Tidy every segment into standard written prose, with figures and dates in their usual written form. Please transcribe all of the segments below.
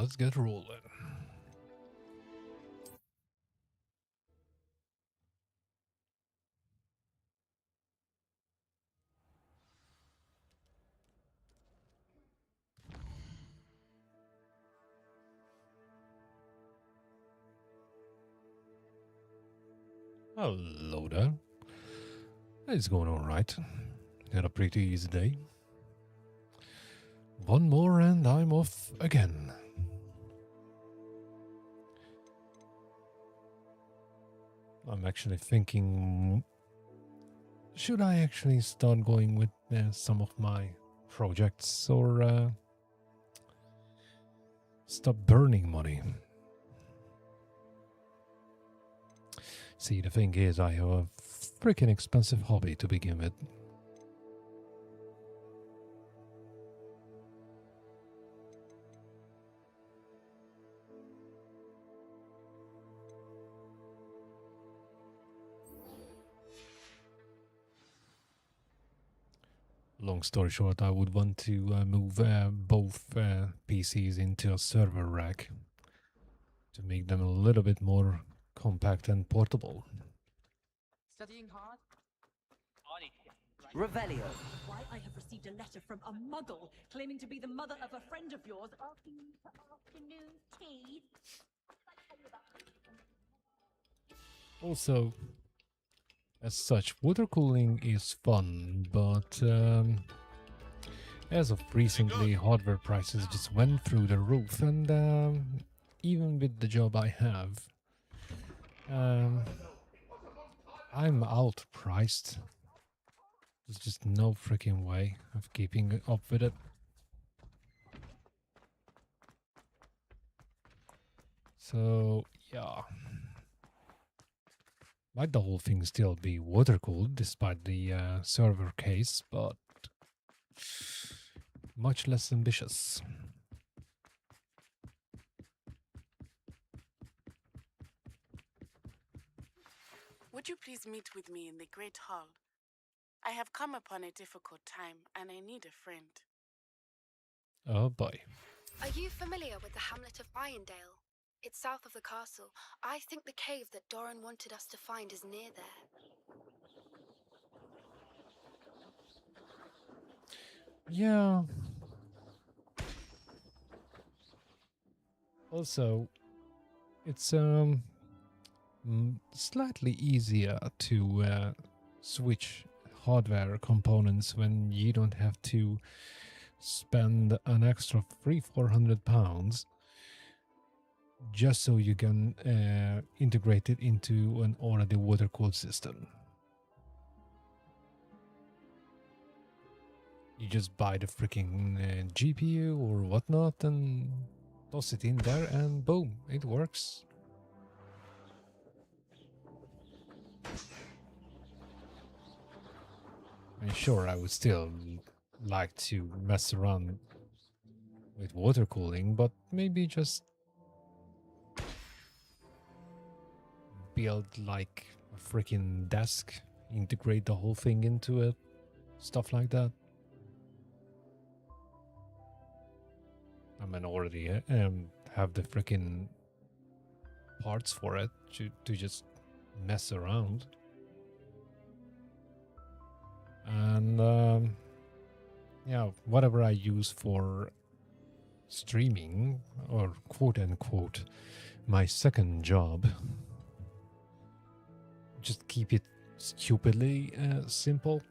let's get rolling. Hello there. It's going all right. Had a pretty easy day. One more and I'm off again. I'm actually thinking, should I actually start going with some of my projects or stop burning money? See, the thing is, I have a freaking expensive hobby to begin with. Long story short, I would want to move both PCs into a server rack to make them a little bit more compact and portable. Studying hard? Revelio. Why I have received a letter from a muggle claiming to be the mother of a friend of yours asking you for afternoon tea. Also, as such, water cooling is fun, but as of recently, hardware prices just went through the roof, and even with the job I have, I'm outpriced. There's just no freaking way of keeping up with it. So, yeah. Might the whole thing still be water cooled despite the server case, but much less ambitious. Would you please meet with me in the Great Hall? I have come upon a difficult time, and I need a friend. Oh boy. Are you familiar with the hamlet of Irondale? It's south of the castle. I think the cave that Doran wanted us to find is near there. Yeah. Also, it's slightly easier to switch hardware components when you don't have to spend an extra £300-400 just so you can integrate it into an already water-cooled system. You just buy the freaking GPU or whatnot and toss it in there and boom, it works. And sure, I would still like to mess around with water cooling, but maybe just build like a freaking desk, integrate the whole thing into it, stuff like that. I mean, already have the freaking parts for it to just mess around. And yeah, whatever I use for streaming, or quote unquote my second job, just keep it stupidly simple.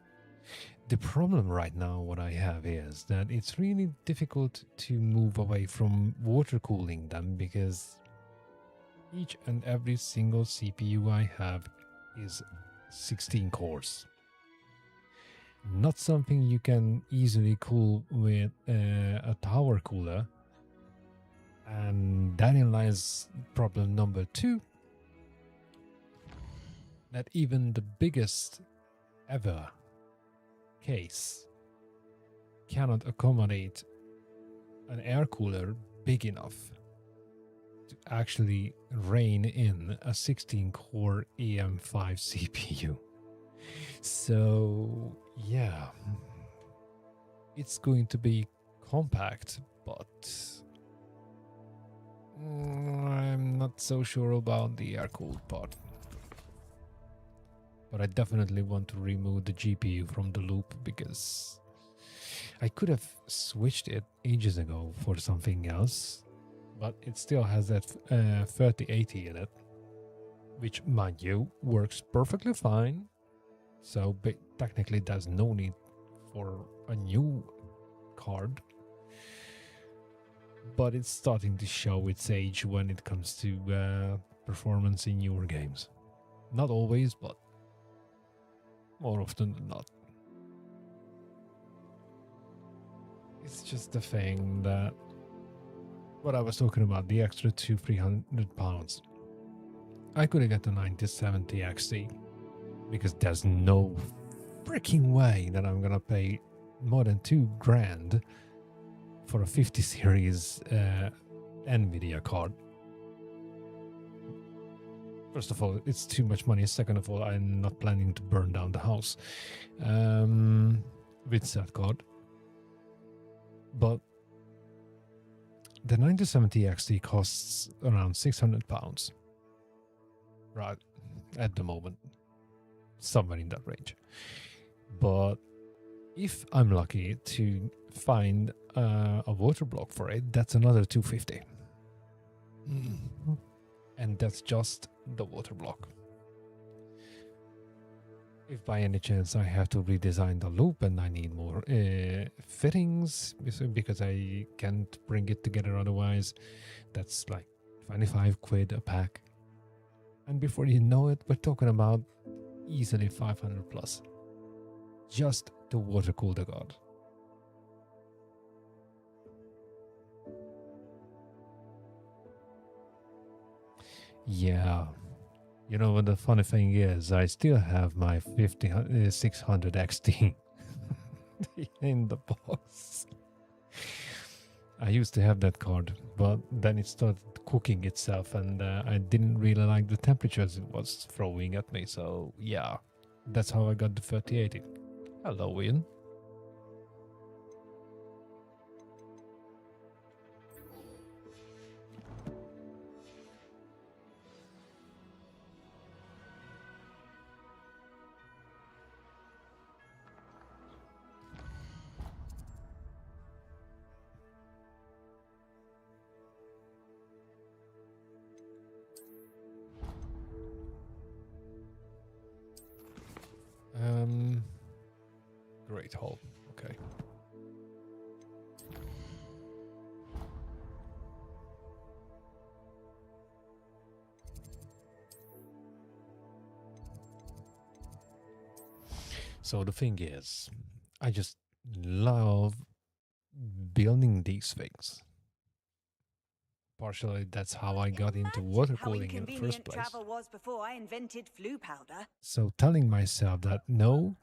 The problem right now what I have is that it's really difficult to move away from water cooling them, because each and every single CPU I have is 16 cores. Not something you can easily cool with a tower cooler. And therein lies problem number 2. That even the biggest ever case cannot accommodate an air cooler big enough to actually rein in a 16-core AM5 CPU. So, yeah, it's going to be compact, but I'm not so sure about the air-cooled part. But I definitely want to remove the GPU from the loop because I could have switched it ages ago for something else, but it still has that 3080 in it, which, mind you, works perfectly fine. So technically there's no need for a new card, but it's starting to show its age when it comes to performance in newer games. Not always, but more often than not. It's just the thing that what I was talking about, the extra £300. I could have got the 9070 XT because there's no freaking way that I'm gonna pay more than $2,000 for a 50 series Nvidia card. First of all, it's too much money. Second of all, I'm not planning to burn down the house with that card. But the 9070 XT costs around £600, right, at the moment, somewhere in that range. But if I'm lucky to find a water block for it, that's another $250. And that's just the water block. If by any chance I have to redesign the loop and I need more fittings because I can't bring it together otherwise, that's like 25 quid a pack. And before you know it, we're talking about easily 500 plus. Just to water cool the god. Yeah. You know what the funny thing is? I still have my 600 XT in the box. I used to have that card, but then it started cooking itself and I didn't really like the temperatures it was throwing at me. So yeah, that's how I got the 3080. Hello, Ian. Great Hall. Okay. So the thing is, I just love building these things. Partially, that's how I got into water cooling in the first place. Travel was before I invented flu powder. So telling myself that no,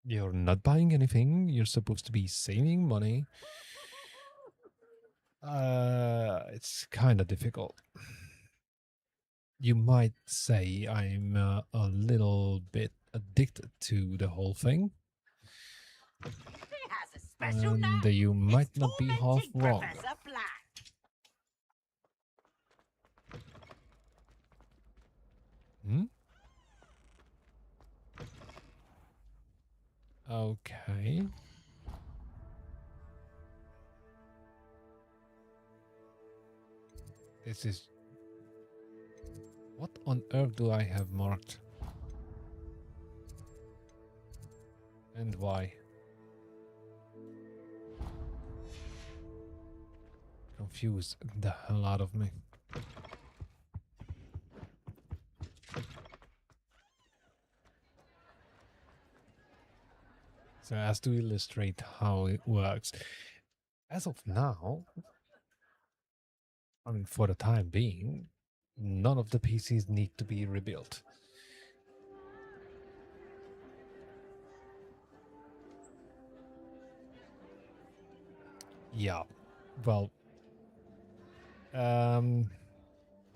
you're not buying anything, you're supposed to be saving money, it's kind of difficult. You might say I'm a little bit addicted to the whole thing. It has a special And name. you might It's not be half tormenting wrong. Professor Black. Hmm? Okay. This is... What on earth do I have marked? And why? Confused the hell out of me. So as to illustrate how it works, as of now, I mean, for the time being, none of the PCs need to be rebuilt. Yeah, well, I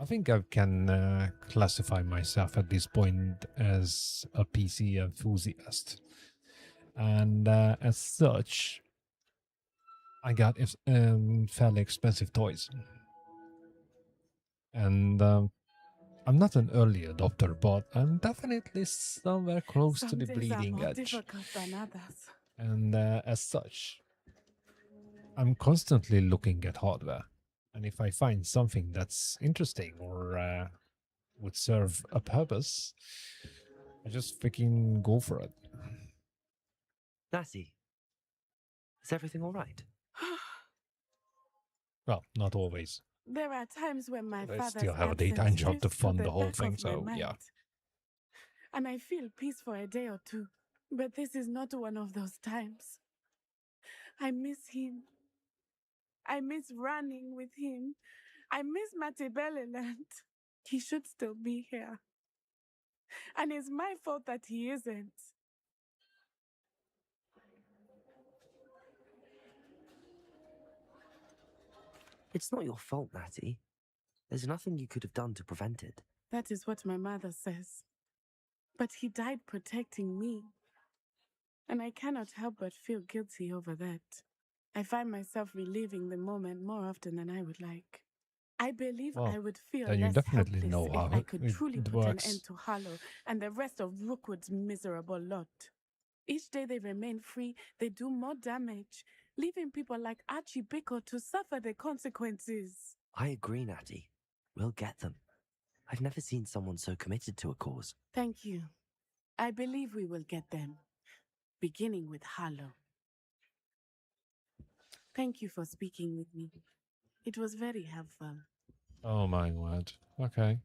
think I can classify myself at this point as a PC enthusiast. And as such, I got fairly expensive toys. And I'm not an early adopter, but I'm definitely somewhere close to Some the days are bleeding more edge. difficult than others. And as such, I'm constantly looking at hardware. And if I find something that's interesting or would serve a purpose, I just freaking go for it. Lassie, is everything all right? Well, not always. There are times when my But I father's still have a absence daytime job to drifts to fund the the whole back thing, of my so mind. yeah. And I feel peace for a day or two. But this is not one of those times. I miss him. I miss running with him. I miss Matibeleland. He should still be here. And it's my fault that he isn't. It's not your fault, Natty. There's nothing you could have done to prevent it. That is what my mother says. But he died protecting me. And I cannot help but feel guilty over that. I find myself reliving the moment more often than I would like. I believe Well, I would feel then you less definitely helpless know if how I could it truly put works. an end to Harlow and the rest of Rookwood's miserable lot. Each day they remain free, they do more damage, leaving people like Archie Bickle to suffer the consequences. I agree, Natty. We'll get them. I've never seen someone so committed to a cause. Thank you. I believe we will get them, beginning with Harlow. Thank you for speaking with me. It was very helpful. Oh my word. Okay.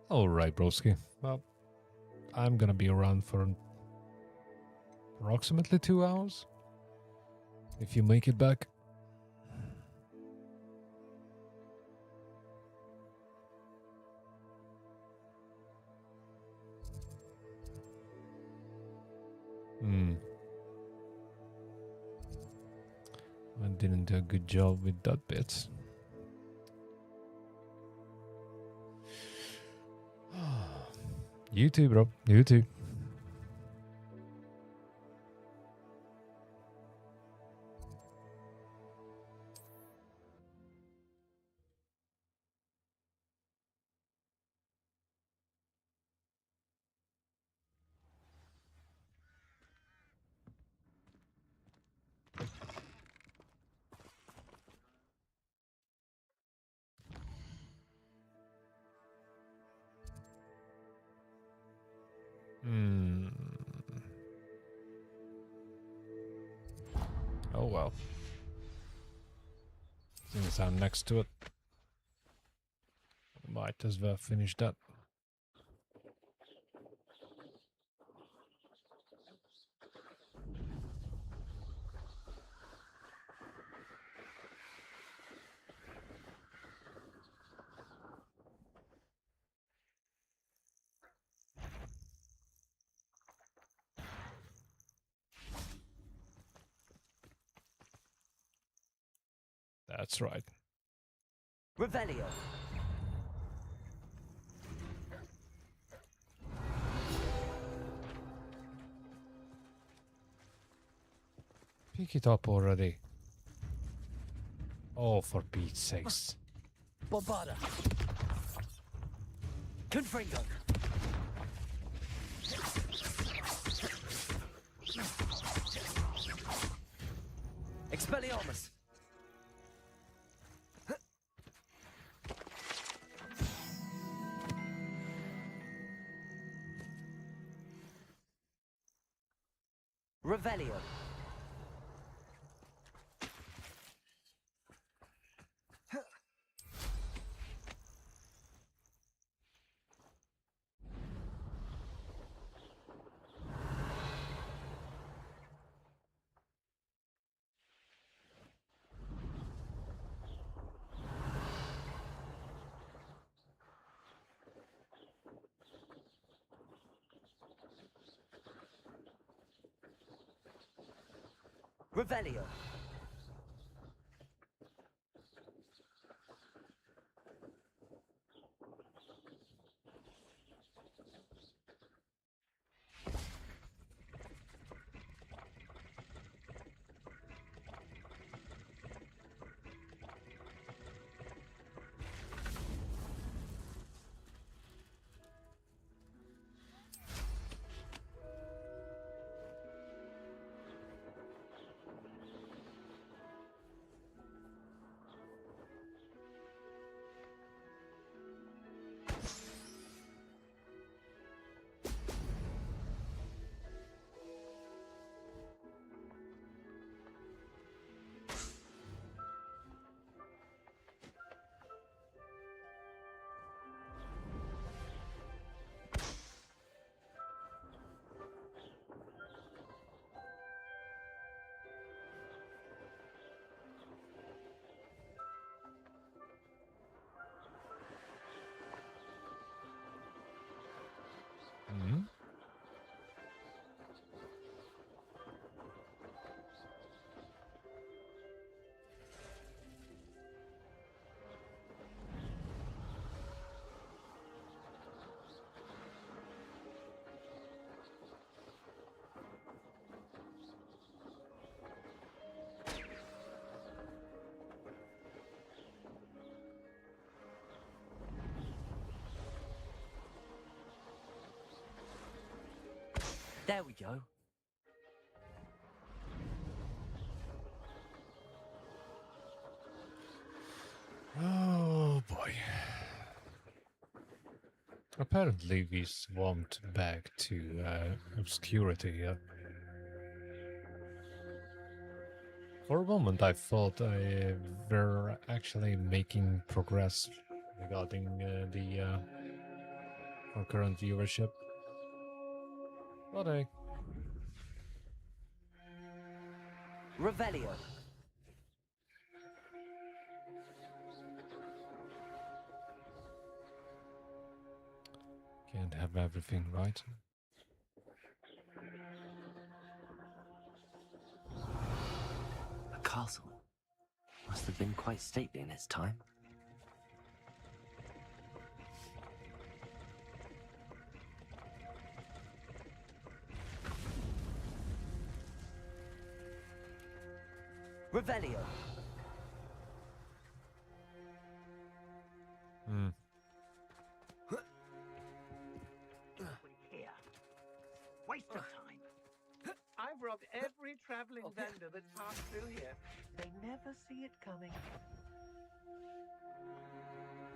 All right, broski. Well, I'm gonna be around for approximately 2 hours. If you make it back. I didn't do a good job with that bit. You too, bro. You too. Oh well. Since I'm next to it, might as well finish that. That's right. Revelio. Pick it up already. Oh, for Pete's sakes. Bombarda. Confringo. Expelliarmus. Revelio. Revelio. Hmm? There we go. Oh boy. Apparently we swamped back to obscurity. For a moment I thought I were actually making progress regarding our current viewership. But I Revelio. can't have everything right. A castle. Must have been quite stately in its time. Revelio. Hmm. Here. Waste of time. I've robbed every traveling vendor that's passed through here. They never see it coming.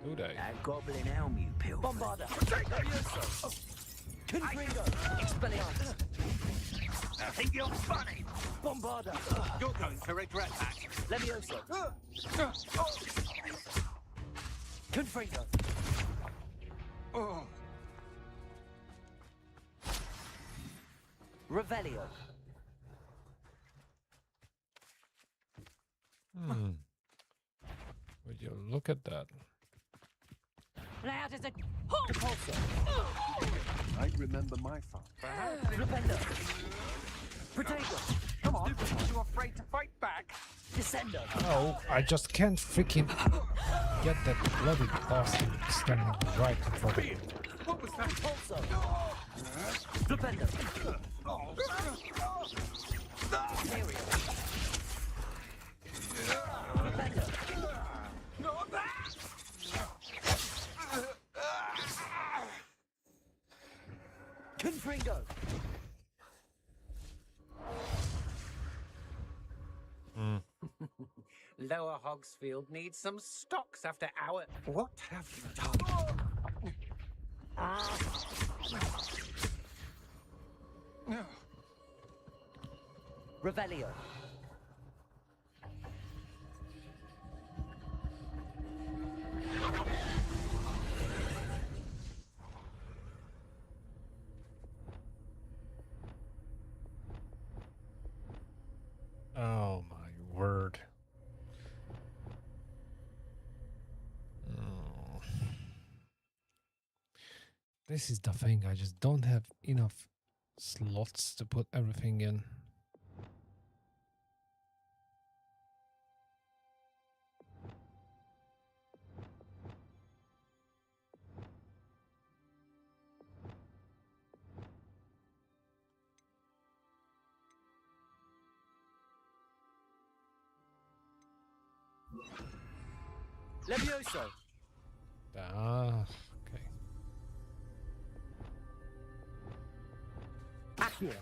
Do they? That goblin elm, you pilfer. Bombarda. Confringo. Expelliarmus. I think you're funny. Bombarda. You're going to regret that. Levioso. Confringo. Oh. Revelio. Hmm. Would you look at that? Loud as a Repulsor. I remember my father. Flipendo. Protego. Come on. You afraid to fight back? Descendo. Oh, I just can't freaking get that bloody bastard standing right in front of me. What was that? Repulsor. Flipendo. Aerial. Flipendo. Not that! Confringo. Lower Hogsfield needs some stocks after our... What have you done? Revelio. Oh my word. Oh. This is the thing, I just don't have enough slots to put everything in. Levioso! Ah, okay. Accio!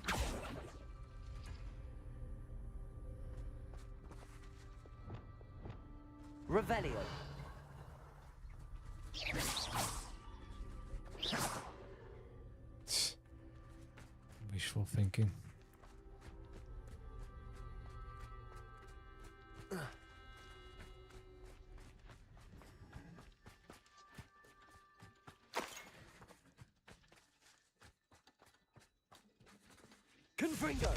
Revelio! Wishful thinking. Confringo!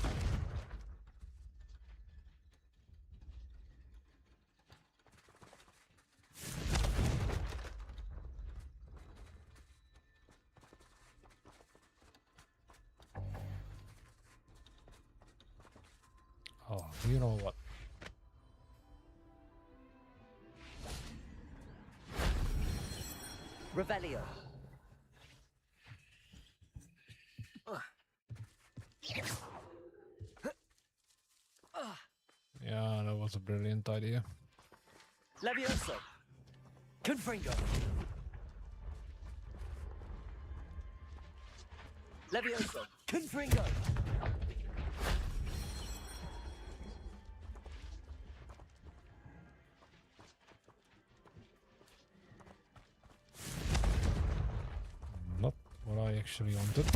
Oh, you know what? Revelio! Yeah, that was a brilliant idea. Levioso! Confringo! Levioso! Confringo! Not what I actually wanted.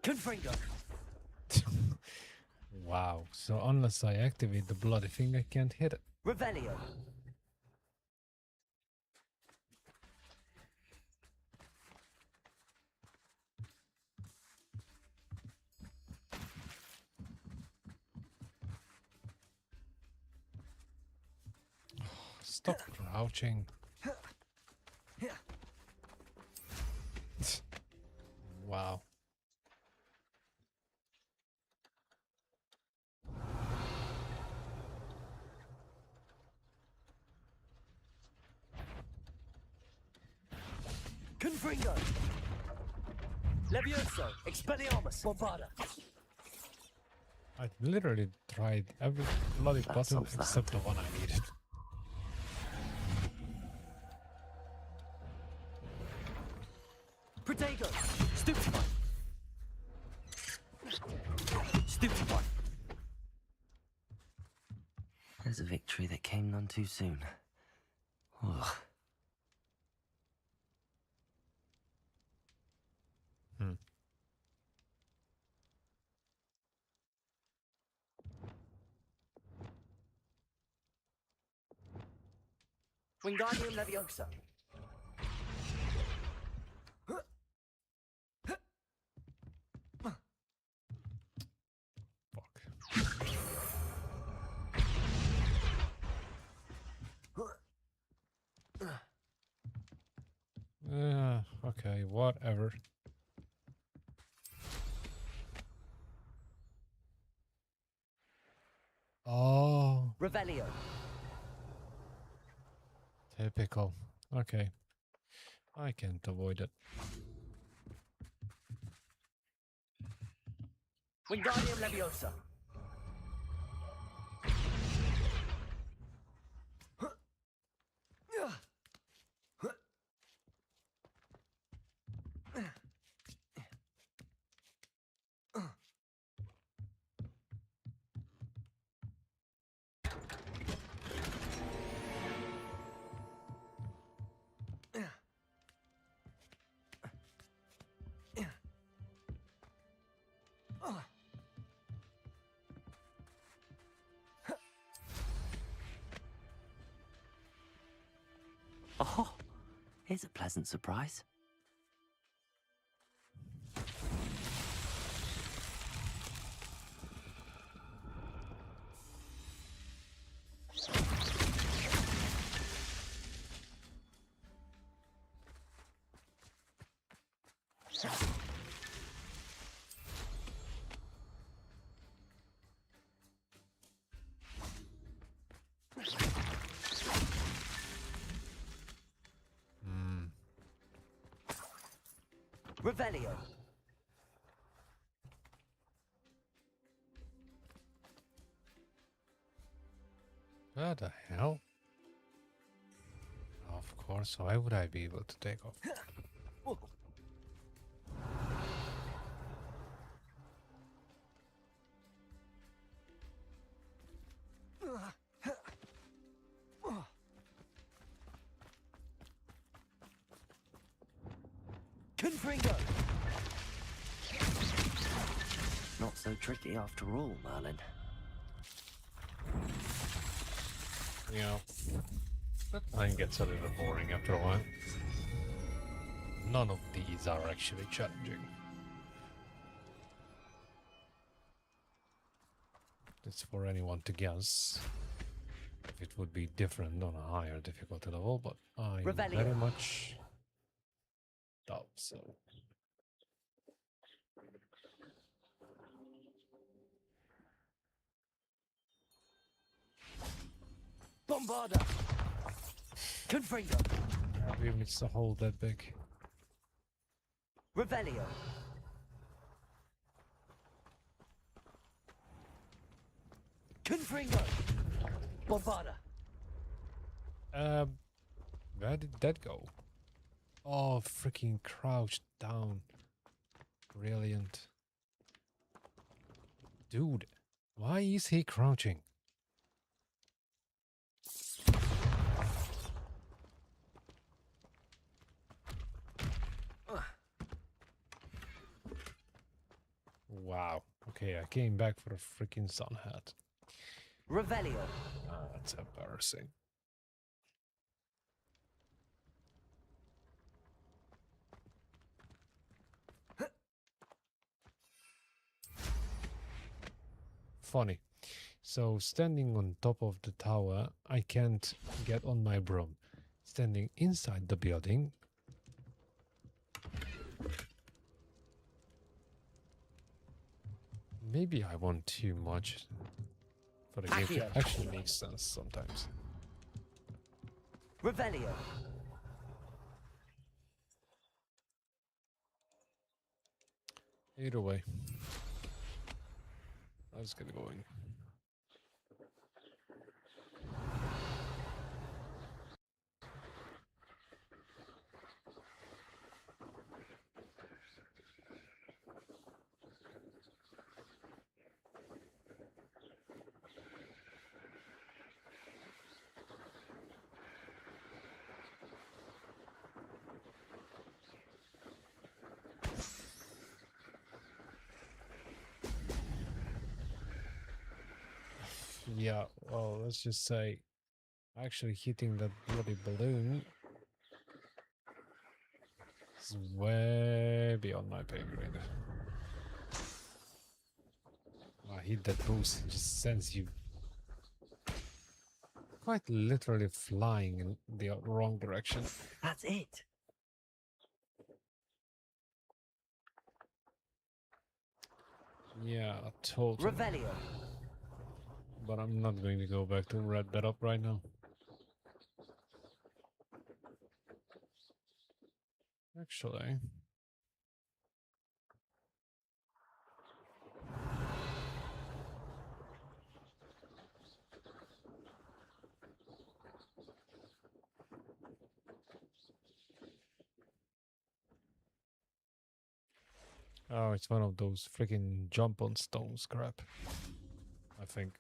Confringo! Wow, so unless I activate the bloody thing, I can't hit it. Revelio! Stop crouching. Wow. Confringo! Levioso! Expelliarmus! Bovada! I literally tried every bloody That button solves that. except the one I needed. Protego! Stupefy! Stupefy! There's a victory that came none too soon. Ugh. Hmm. Wingardium Leviosa! Fuck. Okay, whatever. Oh, Revelio! typical. Okay. I can't avoid it. Wingardium Leviosa! Oh, here's a pleasant surprise. Revelio. What the hell? Of course, why would I be able to take off? Confringo. Not so tricky after all, Merlin. You know, that line gets a little boring after a while. None of these are actually challenging. It's for anyone to guess if it would be different on a higher difficulty level, but I Revelio. very much doubt so. Bombarda. Confringo. Even it's a hole that big. Revelio. Confringo. Bombarda. Where did that go? Oh, freaking crouched down. Brilliant. Dude, why is he crouching? Wow. Okay, I came back for a freaking sun hat. Revelio. That's embarrassing. Funny. So standing on top of the tower, I can't get on my broom. Standing inside the building, maybe I want too much for the game to actually make sense sometimes. Revelio. Either way, let's get going. Yeah, well, let's just say actually hitting that bloody balloon is way beyond my pay grade. I hit that boost, it just sends you quite literally flying in the wrong direction. That's it. Yeah, totally. Revelio. But I'm not going to go back to red that up right now. Actually, oh, it's one of those freaking jump on stones crap, I think.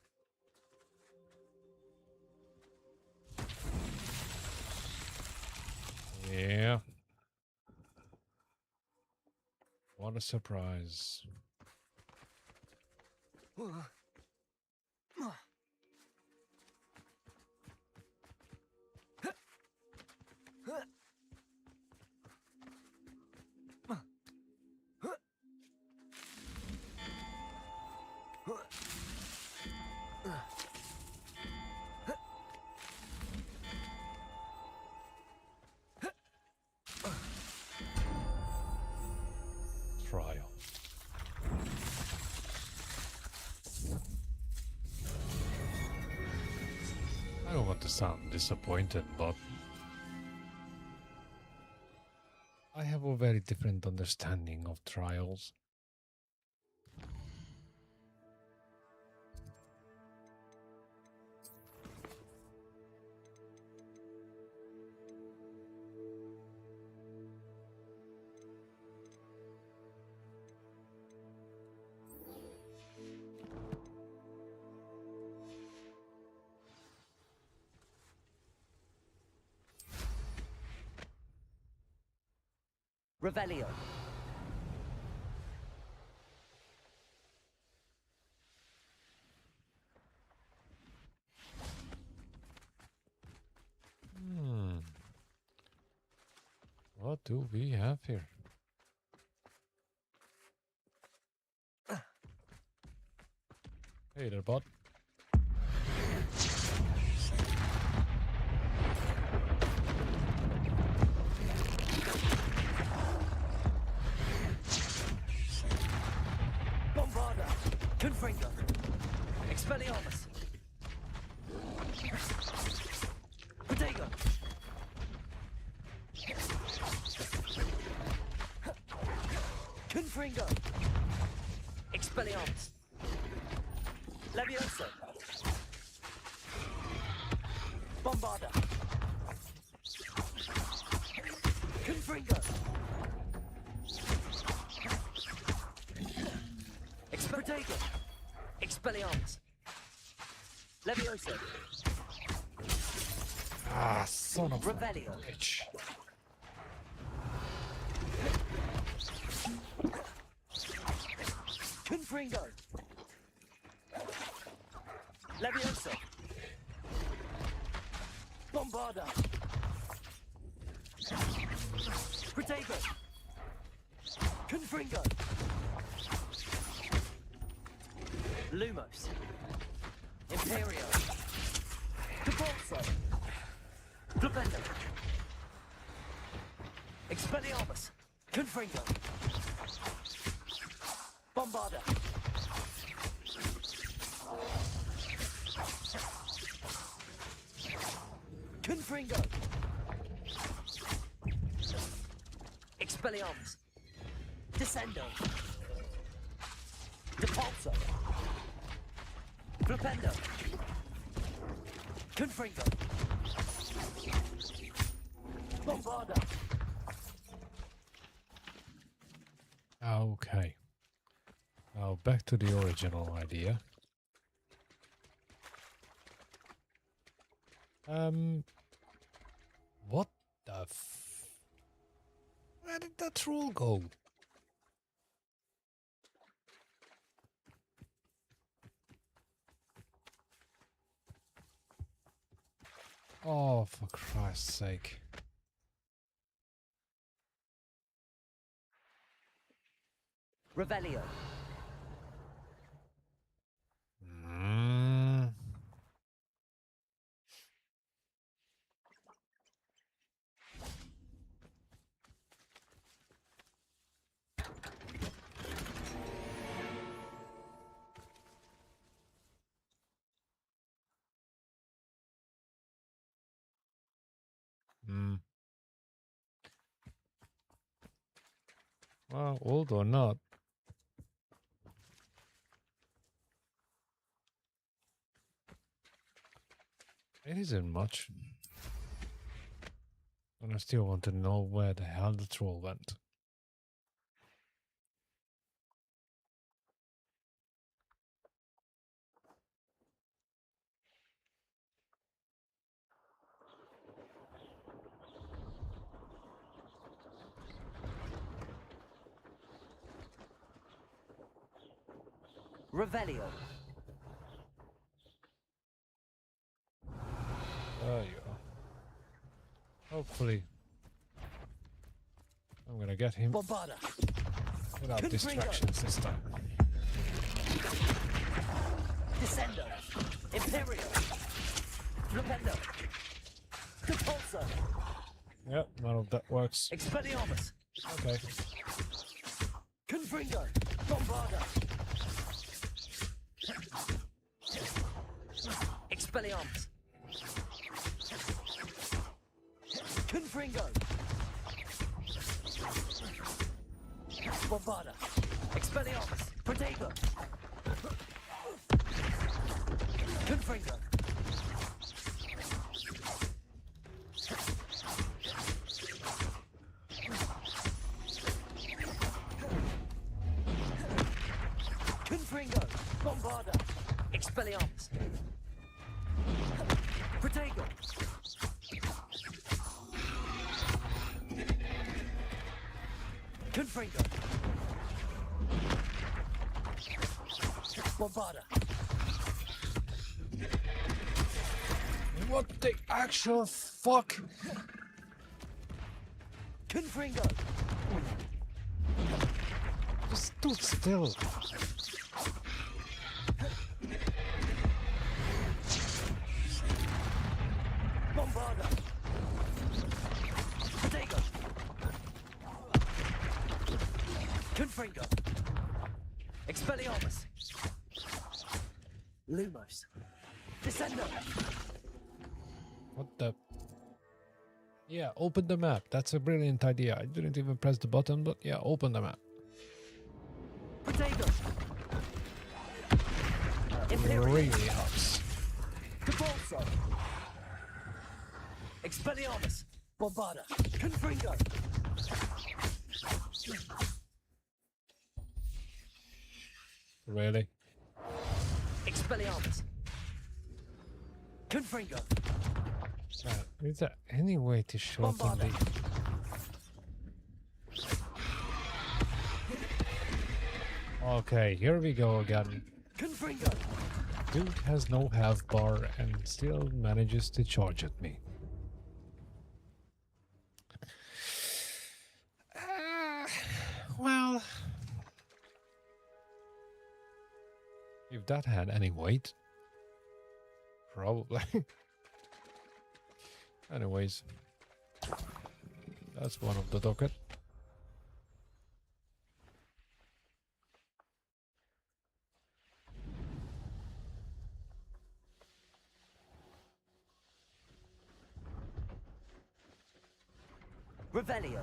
Yeah. What a surprise. Trial. I don't want to sound disappointed, but I have a very different understanding of trials. Revelio. What do we have here? Hey there, bud. Bombarda. Confringo. Expelliarmus. Protego. Confringo. Expelliarmus. Levioso. Bombarda. Confringo. Protego. Expelliarmus. Levioso. Ah, son of a Revelio. bitch. Confringo. Levioso. Bombarda. Protego. Confringo. Lumos. Imperio. Capolso. Flipendo. Expelliarmus. Confringo. Bombarda. Confringo. Expelliarmus. Descendo. Depulso. Flipendo. Confringo. Bombarda. Okay. Now back to the original idea. What the Where did that troll go? Oh, for Christ's sake. Revelio. Mm. Mm. Well, old or not. It isn't much. And I still want to know where the hell the troll went. Revelio. There you are. Hopefully, I'm gonna get him Bombarda. without Confringo. distractions this time. Descendo. Imperio. Flipendo. Depulso. Yep, none of that works. Expelliarmus. Okay. Confringo. Bombarda. Expelliarmus. Confringo. Bombarda! Expelliarmus! Protego! Confringo! Confringo! Bombarda! Expelliarmus! Protego! Confringo! Bombarda! What the actual fuck? Confringo! Just stood still. Bombarda! Protego! Confringo! Expelliarmus! Lumos! Descendo! What the? Yeah, open the map. That's a brilliant idea. I didn't even press the button, but yeah, open the map. Protego! It really helps. Cabalso! Expelliarmus! Bombarda! Confringo! Really? Expelliarmus! Confringo! Is there any way to shorten Bombarda! the... Okay, here we go again. Confringo! Dude has no health bar and still manages to charge at me. Well... If that had any weight... Probably. Anyways. That's one of the docket. Revelio!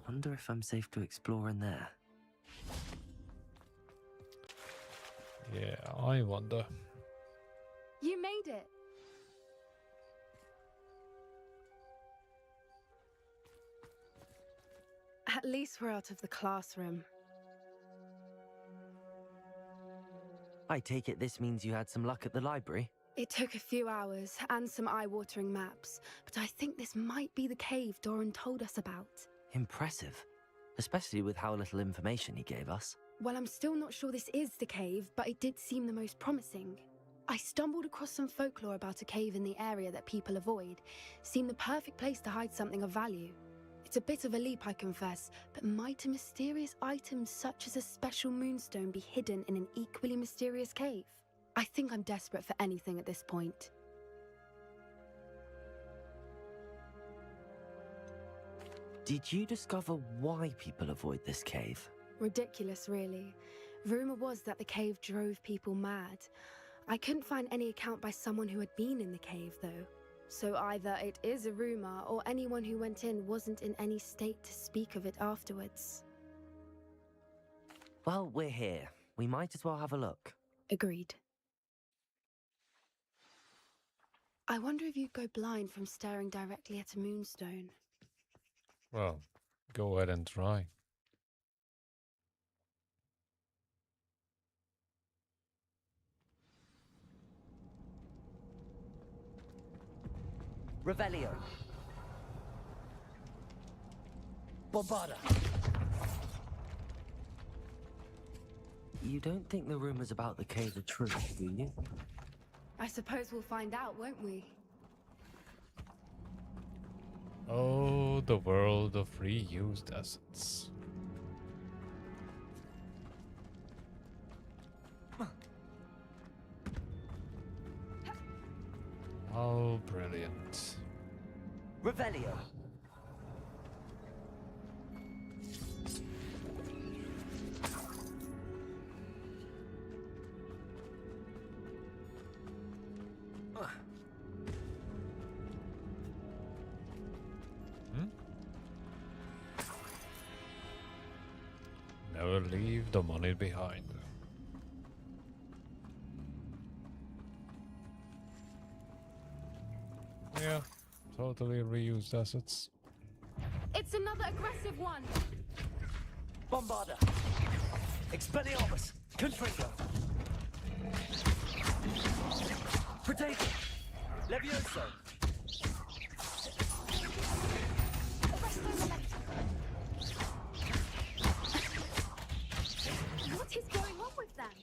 Wonder if I'm safe to explore in there. Yeah, I wonder. You made it. At least we're out of the classroom. I take it this means you had some luck at the library? It took a few hours and some eye-watering maps, but I think this might be the cave Doran told us about. Impressive. Especially with how little information he gave us. Well, I'm still not sure this is the cave, but it did seem the most promising. I stumbled across some folklore about a cave in the area that people avoid. Seemed the perfect place to hide something of value. It's a bit of a leap, I confess, but might a mysterious item such as a special moonstone be hidden in an equally mysterious cave? I think I'm desperate for anything at this point. Did you discover why people avoid this cave? Ridiculous, really. Rumor was that the cave drove people mad. I couldn't find any account by someone who had been in the cave, though. So either it is a rumor, or anyone who went in wasn't in any state to speak of it afterwards. Well, we're here. We might as well have a look. Agreed. I wonder if you'd go blind from staring directly at a moonstone. Well, go ahead and try. Revelio. Bombarda. You don't think the rumors about the cave are true, do you? I suppose we'll find out, won't we? Oh, the world of reused assets. Oh, brilliant. Revelio. Never leave the money behind. Yeah, totally reused assets. It's another aggressive one! Bombarda. Expelliarmus. Confringo. Predator. Levioso. What is going on with them?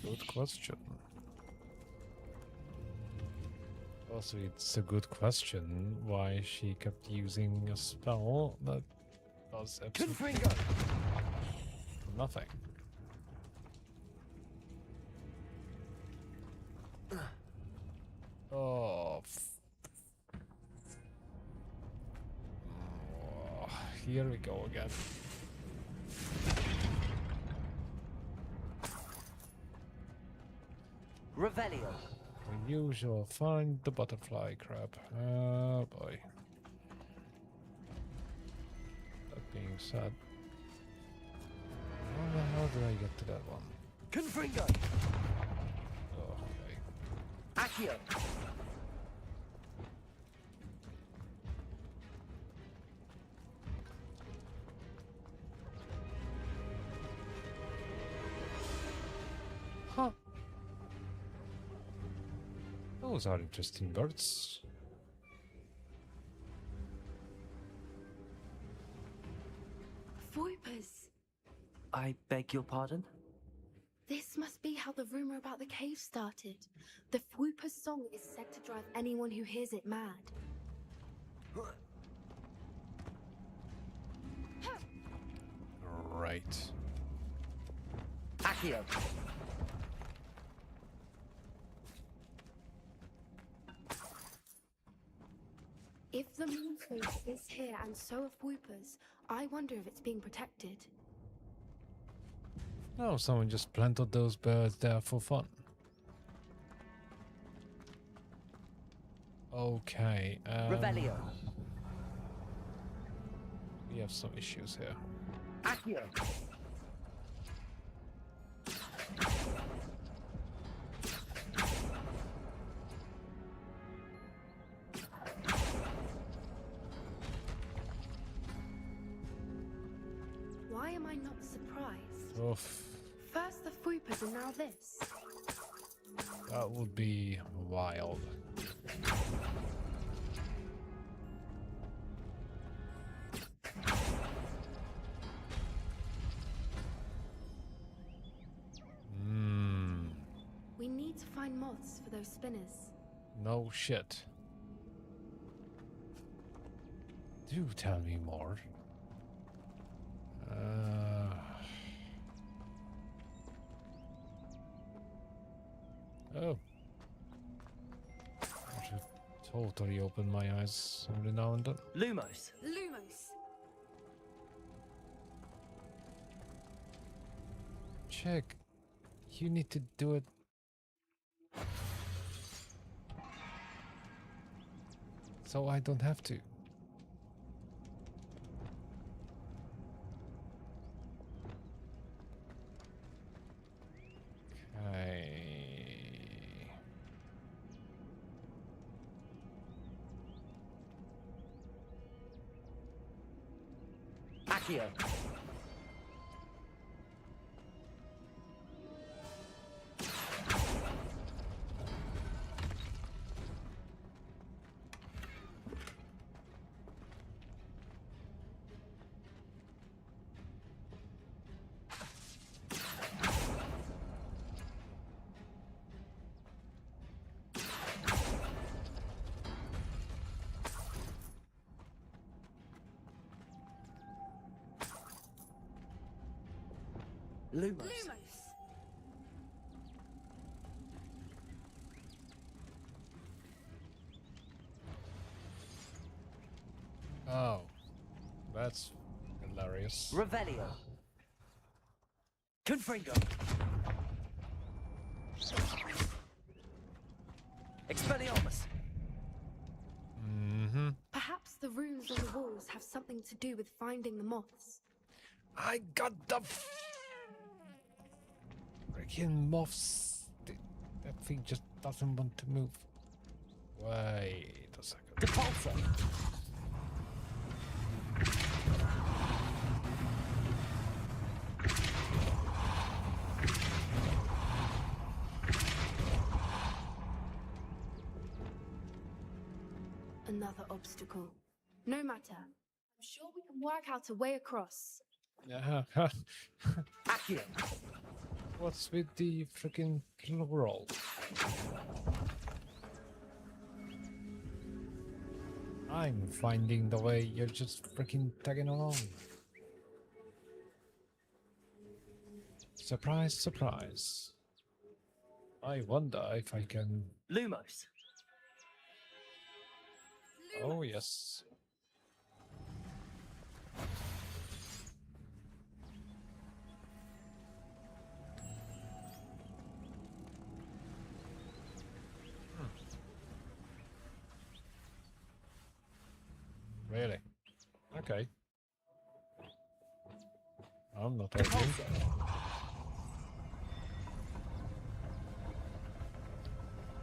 Good question. Also, it's a good question why she kept using a spell that does absolutely Confringo. nothing. Oh, oh, here we go again. Revelio. The usual, find the butterfly crab. Oh boy. That being said, how the hell did I get to that one? Confringo. Oh, okay. Accio. Huh. Those are interesting birds. Voipers! I beg your pardon? This must be how the rumor about the cave started. The Fwooper's song is said to drive anyone who hears it mad. Right. Accio. If the moonstone is here and so are Fwoopers, I wonder if it's being protected. No, someone just planted those birds there for fun. Okay. Revelio. We have some issues here. Accio. Why am I not surprised? Oof. First the Fwoopers and now this. That would be wild. We need to find moths for those spinners. No shit. Do tell me more. Oh. I should totally open my eyes every now and then. Lumos. Lumos! Check. You need to do it. So I don't have to. Okay. Accio. Lumos. Lumos! Oh, that's hilarious. Revelio. Confringo. Expelliarmus. Mm-hmm. Perhaps the runes on the walls have something to do with finding the moths. I got the freaking moths. That thing just doesn't want to move. Wait a second. Depulsor. Another obstacle. No matter. I'm sure we can work out a way across. Yeah. Accio. What's with the freaking roll? I'm finding the way. You're just freaking tagging along. Surprise, surprise. I wonder if I can. Lumos. Oh, yes. Really? Okay. I'm not arguing.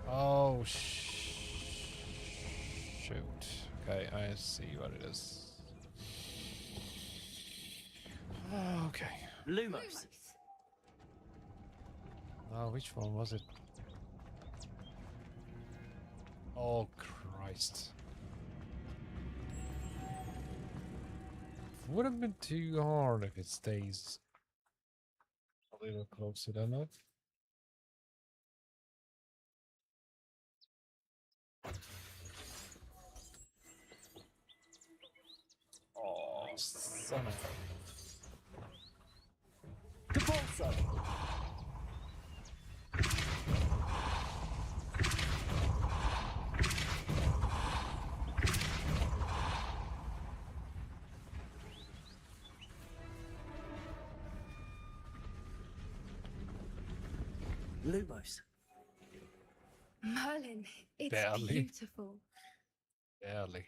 Oh, shoot. Okay, I see what it is. Okay. Lumos. Now, which one was it? Oh, Christ. Wouldn't been too hard if it stays a little closer than that. Oh, son of Depulsor. Lumos. Merlin, it's Barely. beautiful. barely.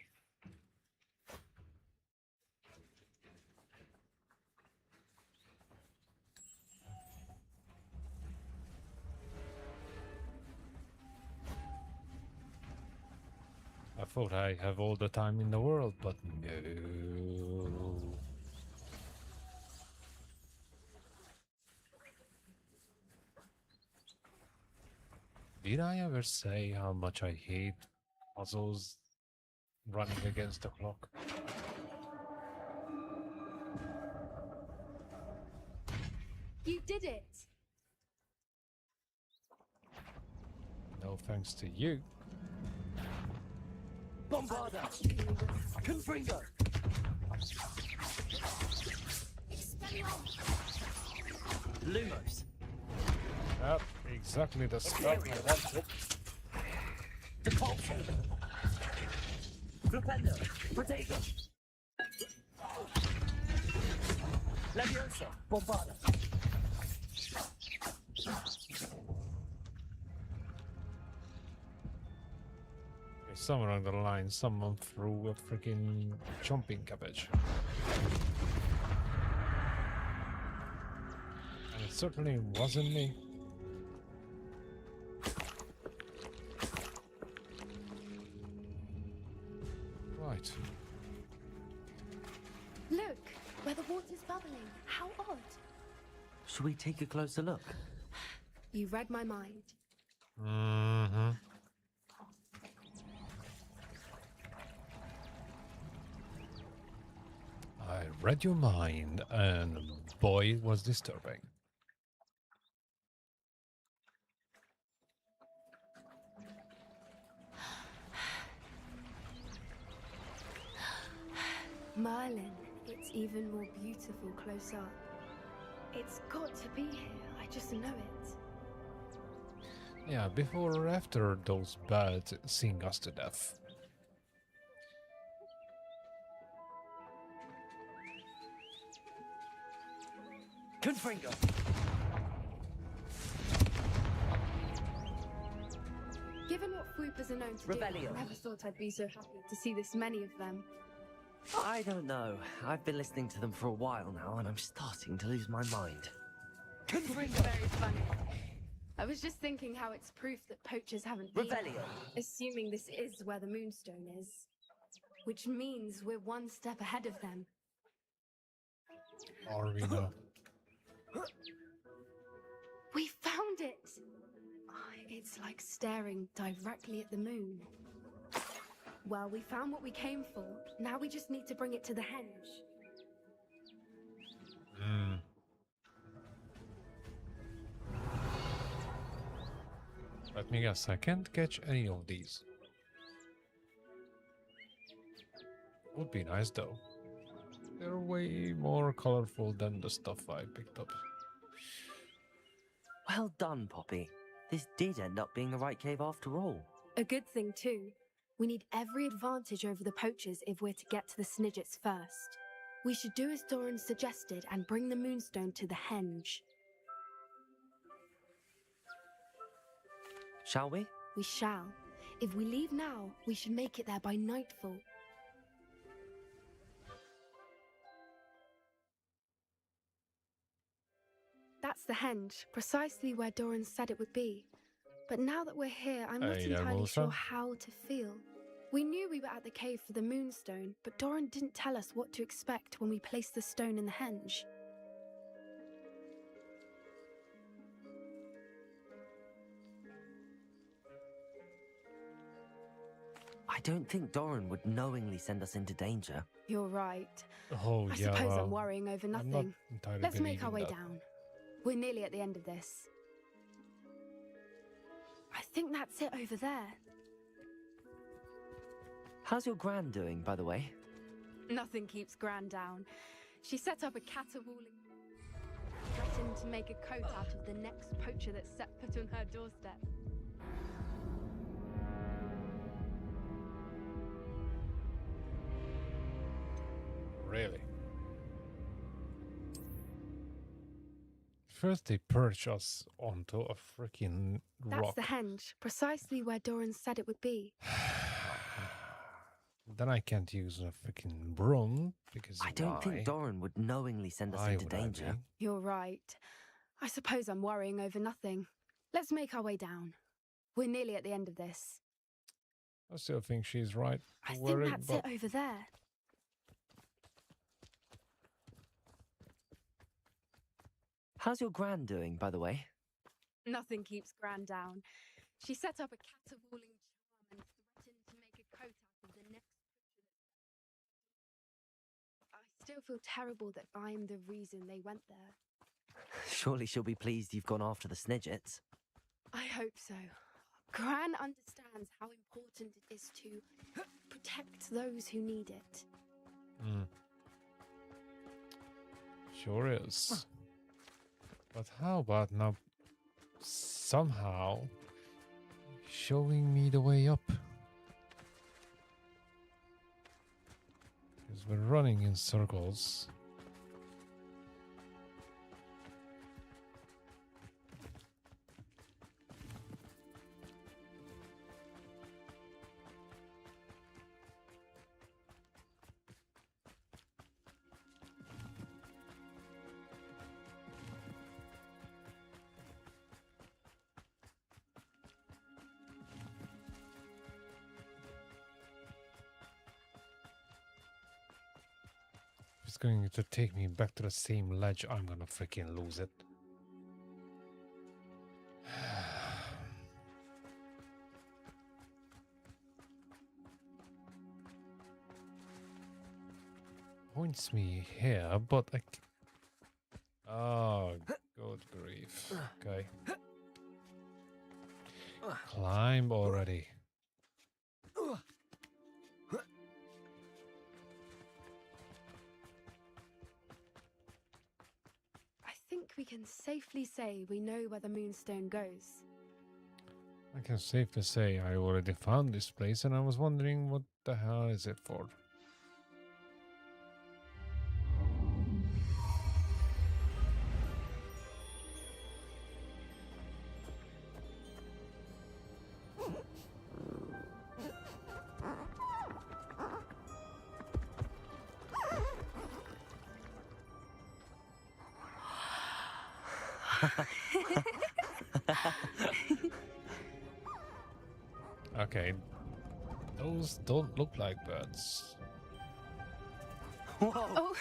I thought I have all the time in the world, but no. Did I ever say how much I hate puzzles running against the clock? You did it! No thanks to you. Bombarda. Confringo. Lumos. Yep, exactly the stuff I wanted. Depulsor. Flipendo. Protego. Leviosa. Bombarda. Somewhere along the line, someone threw a freaking jumping cabbage. And it certainly wasn't me. Right. Look, where the water's bubbling. How odd. Should we take a closer look? You read my mind. Mm-hmm. I read your mind, and boy, it was disturbing. Merlin, it's even more beautiful close up. It's got to be here. I just know it. Yeah, before or after those birds sing us to death. Confringo! Given what Fwoopas are known to Rebellion. do, I never thought I'd be so happy to see this many of them. I don't know. I've been listening to them for a while now, and I'm starting to lose my mind. Very funny. I was just thinking how it's proof that poachers haven't been, Rebellion. assuming this is where the Moonstone is. Which means we're one step ahead of them. Are we now? We found it! Oh, it's like staring directly at the moon. Well, we found what we came for. Now we just need to bring it to the henge. Hmm. Let me guess, I can't catch any of these. Would be nice though. They're way more colorful than the stuff I picked up. Well done, Poppy. This did end up being the right cave after all. A good thing, too. We need every advantage over the poachers if we're to get to the Snidgets first. We should do as Doran suggested and bring the Moonstone to the henge. Shall we? We shall. If we leave now, we should make it there by nightfall. That's the henge, precisely where Doran said it would be. But now that we're here, I'm not Hey there, entirely Melissa. sure how to feel. We knew we were at the cave for the Moonstone, but Doran didn't tell us what to expect when we placed the stone in the henge. I don't think Doran would knowingly send us into danger. You're right. Oh I yeah, suppose well, I'm worrying over I'm not nothing. entirely Let's make our way believing that. down. We're nearly at the end of this. I think that's it over there. How's your gran doing, by the way? Nothing keeps Gran down. She set up a caterwauling, threatened to make a coat out of the next poacher that set foot on her doorstep. Really? First they perch us onto a freaking That's rock. the henge, precisely where Doran said it would be. Then I can't use a freaking broom because I don't why? think Doran would knowingly send us Why into would I danger. be? You're right. I suppose I'm worrying over nothing. Let's make our way down. We're nearly at the end of this. I still think she's right. I to think worry, that's but it over there. How's your gran doing, by the way? Nothing keeps Gran down. She set up a caterwauling charm and threatened to make a coat out of the next poacher that... I still feel terrible that I'm the reason they went there. Surely she'll be pleased you've gone after the Snidgets. I hope so. Gran understands how important it is to protect those who need it. sure is. But how about now somehow showing me the way up? Because we're running in circles. If it's going to take me back to the same ledge, I'm gonna freaking lose it. Points me here, but I. Oh, good grief. Okay. Climb already. I think think we can safely say we know where the Moonstone goes. I can safely say I already found this place and I was wondering what the hell is it for. Okay, those don't look like birds. Whoa! Oh.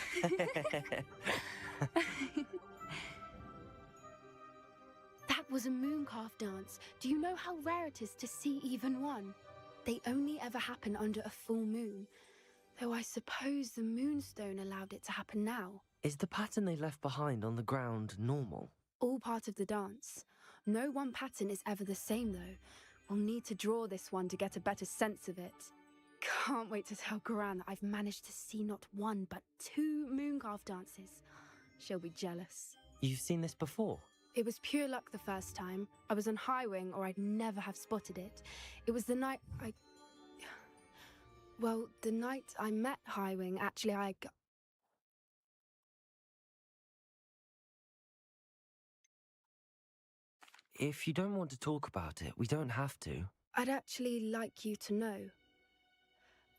That was a mooncalf dance. Do you know how rare it is to see even one? They only ever happen under a full moon. Though I suppose the Moonstone allowed it to happen now. Is the pattern they left behind on the ground normal? All part of the dance. No one pattern is ever the same, though. We'll need to draw this one to get a better sense of it. Can't wait to tell Gran that I've managed to see not one, but 2 mooncalf dances. She'll be jealous. You've seen this before? It was pure luck the first time. I was on High Wing, or I'd never have spotted it. It was the night Well, the night I met High Wing, actually, If you don't want to talk about it, we don't have to. I'd actually like you to know.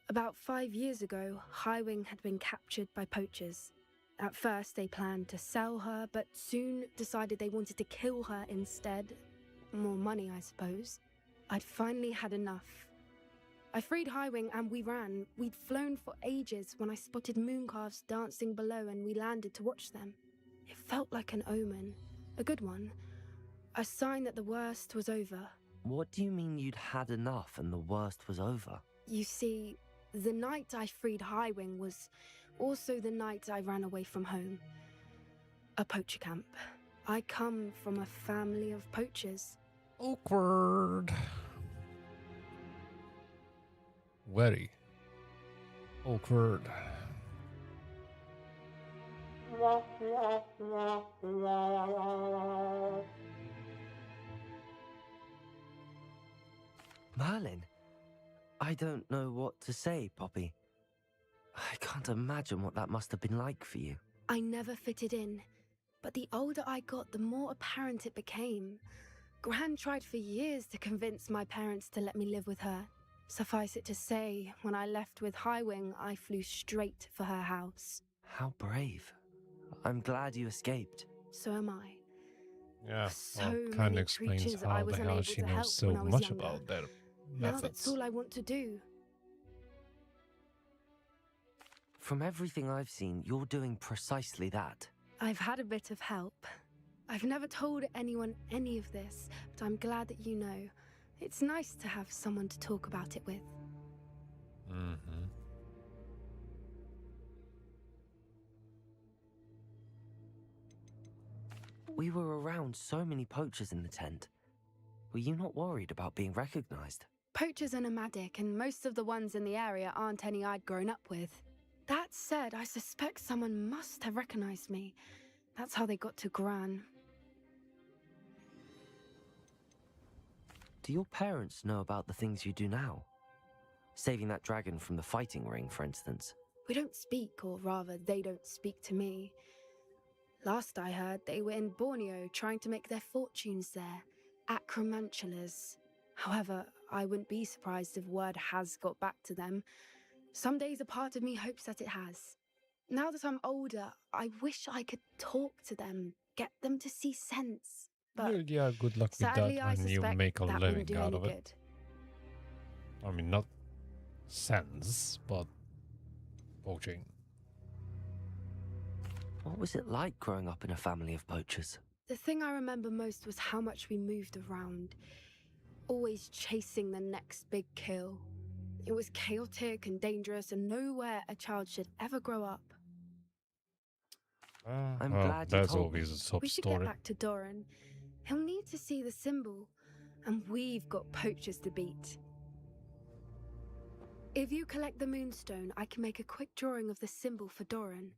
About 5 years ago, High Wing had been captured by poachers. At first, they planned to sell her, but soon decided they wanted to kill her instead. More money, I suppose. I'd finally had enough. I freed High Wing and we ran. We'd flown for ages when I spotted mooncalves dancing below and we landed to watch them. It felt like an omen. A good one. A sign that the worst was over. What do you mean you'd had enough and the worst was over? You see, the night I freed High Wing was also the night I ran away from home. A poacher camp. I come from a family of poachers. Awkward. Very awkward. Merlin? I don't know what to say, Poppy. I can't imagine what that must have been like for you. I never fitted in, but the older I got, the more apparent it became. Gran tried for years to convince my parents to let me live with her. Suffice it to say, when I left with High Wing, I flew straight for her house. How brave. I'm glad you escaped. So am I. Yeah, So well, kind many of explains creatures I how the was hell unable she to help knows so when I was much younger. about their Now methods. that's all I want to do. From everything I've seen, you're doing precisely that. I've had a bit of help. I've never told anyone any of this, but I'm glad that you know. It's nice to have someone to talk about it with. Mm-hmm. We were around so many poachers in the tent. Were you not worried about being recognized? Poachers are nomadic, and most of the ones in the area aren't any I'd grown up with. That said, I suspect someone must have recognized me. That's how they got to Gran. Do your parents know about the things you do now? Saving that dragon from the fighting ring, for instance. We don't speak, or rather, they don't speak to me. Last I heard, they were in Borneo trying to make their fortunes there. Acromantulas. However, I wouldn't be surprised if word has got back to them. Some days a part of me hopes that it has. Now that I'm older, I wish I could talk to them, get them to see sense. But yeah, good luck with that sadly, I when you suspect make a that living wouldn't do out any of it. good. I mean, not sense, but poaching. What was it like growing up in a family of poachers? The thing I remember most was how much we moved around, always chasing the next big kill. It was chaotic and dangerous, and nowhere a child should ever grow up. I'm Well, glad you that's told always me. a sub We should story. get back to Doran. He'll need to see the symbol, and we've got poachers to beat. If you collect the Moonstone, I can make a quick drawing of the symbol for Doran.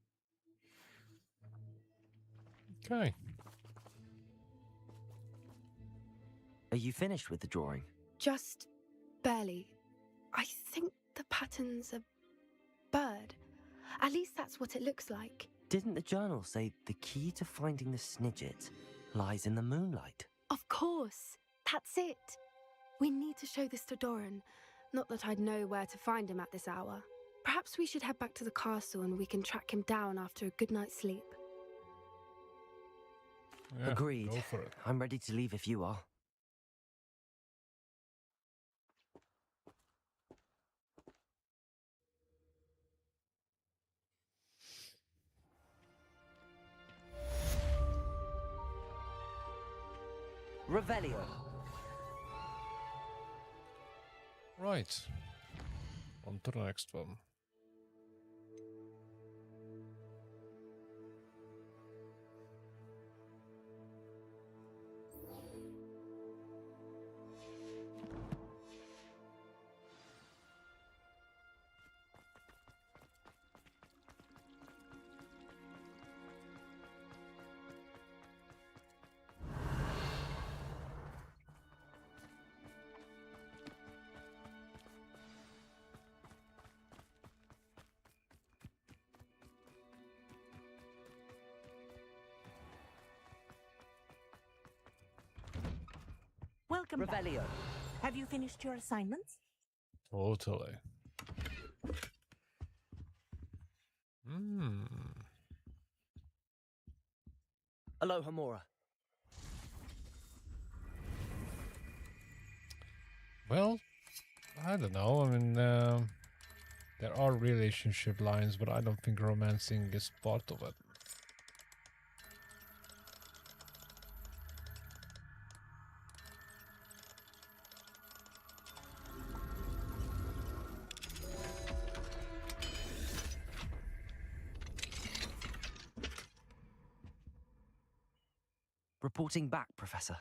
Okay. Are you finished with the drawing? Just barely. I think the pattern's a bird. At least that's what it looks like. Didn't the journal say the key to finding the Snidget lies in the moonlight? Of course. That's it. We need to show this to Doran. Not that I'd know where to find him at this hour. Perhaps we should head back to the castle and we can track him down after a good night's sleep. Yeah, Agreed. Go for it. I'm ready to leave if you are. Revelio. Right. On to the next one. Welcome back. Revelio. Have you finished your assignments? Totally. Aloha Mora. Well, I don't know. I mean, there are relationship lines, but I don't think romancing is part of it. Reporting back, Professor.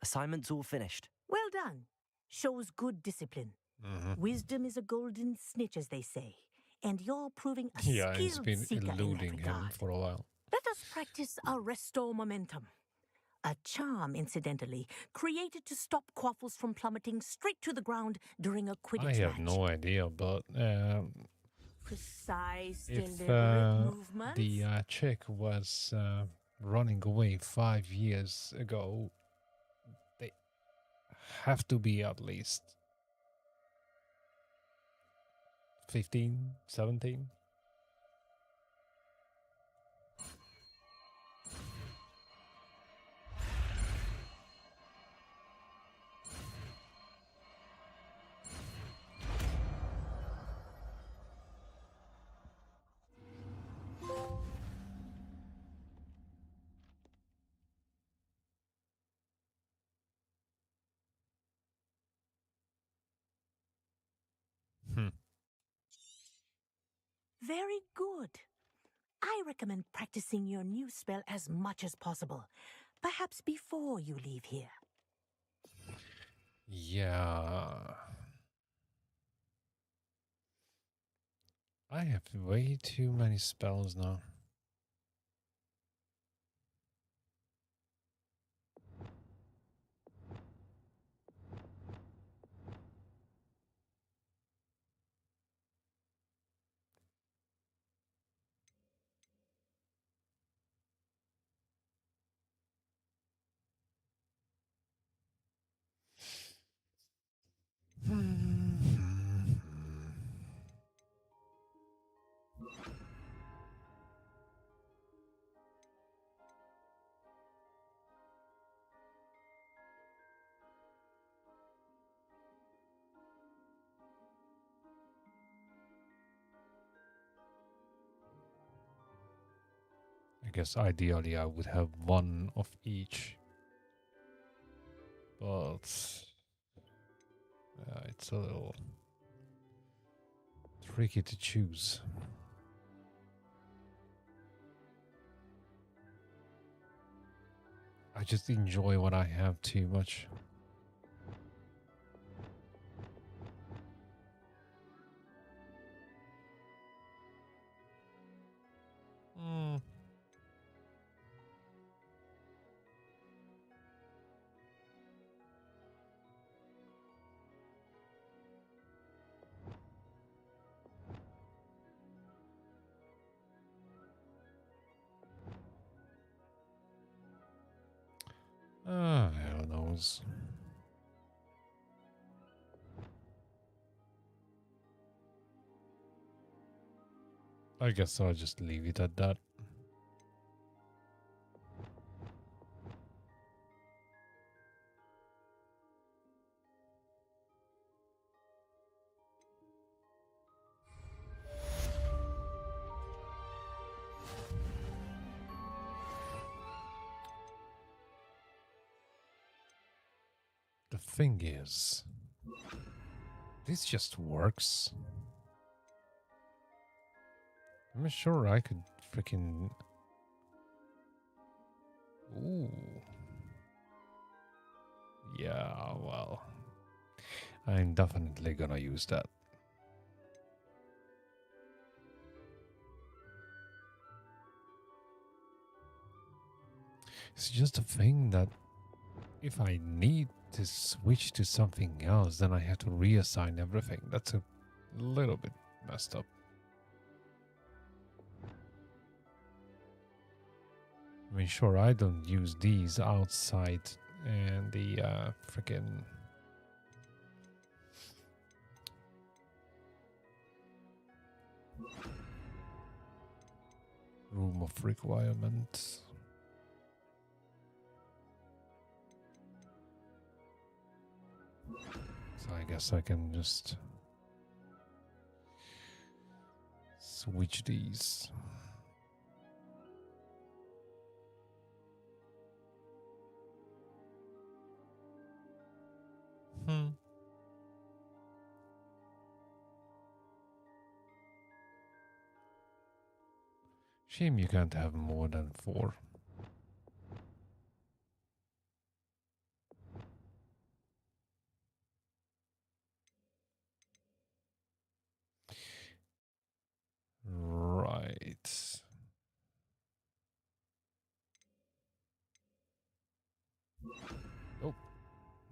Assignment's all finished. Well done. Shows good discipline. Wisdom is a golden snitch, as they say. And you're proving a Yeah, it's skilled been seeker in that eluding him regard. for a while. Let us practice our restore momentum. A charm, incidentally, created to stop quaffles from plummeting straight to the ground during a Quidditch I have match. no idea, but Precise, if deliberate movements. the chick was running away 5 years ago, they have to be at least 15, 17. Very good. I recommend practicing your new spell as much as possible. Perhaps before you leave here. Yeah. I have way too many spells now. I guess ideally I would have one of each. But it's a little tricky to choose. I just enjoy what I have too much. sounds. I guess I'll just leave it at that. The thing is, this just works. I'm sure I could freaking. Ooh. Yeah, well. I'm definitely gonna use that. It's just a thing that if I need to switch to something else, then I have to reassign everything. That's a little bit messed up. I mean, sure, I don't use these outside and the freaking room of requirements. So I guess I can just switch these. Shame you can't have more than 4. Right. Oh,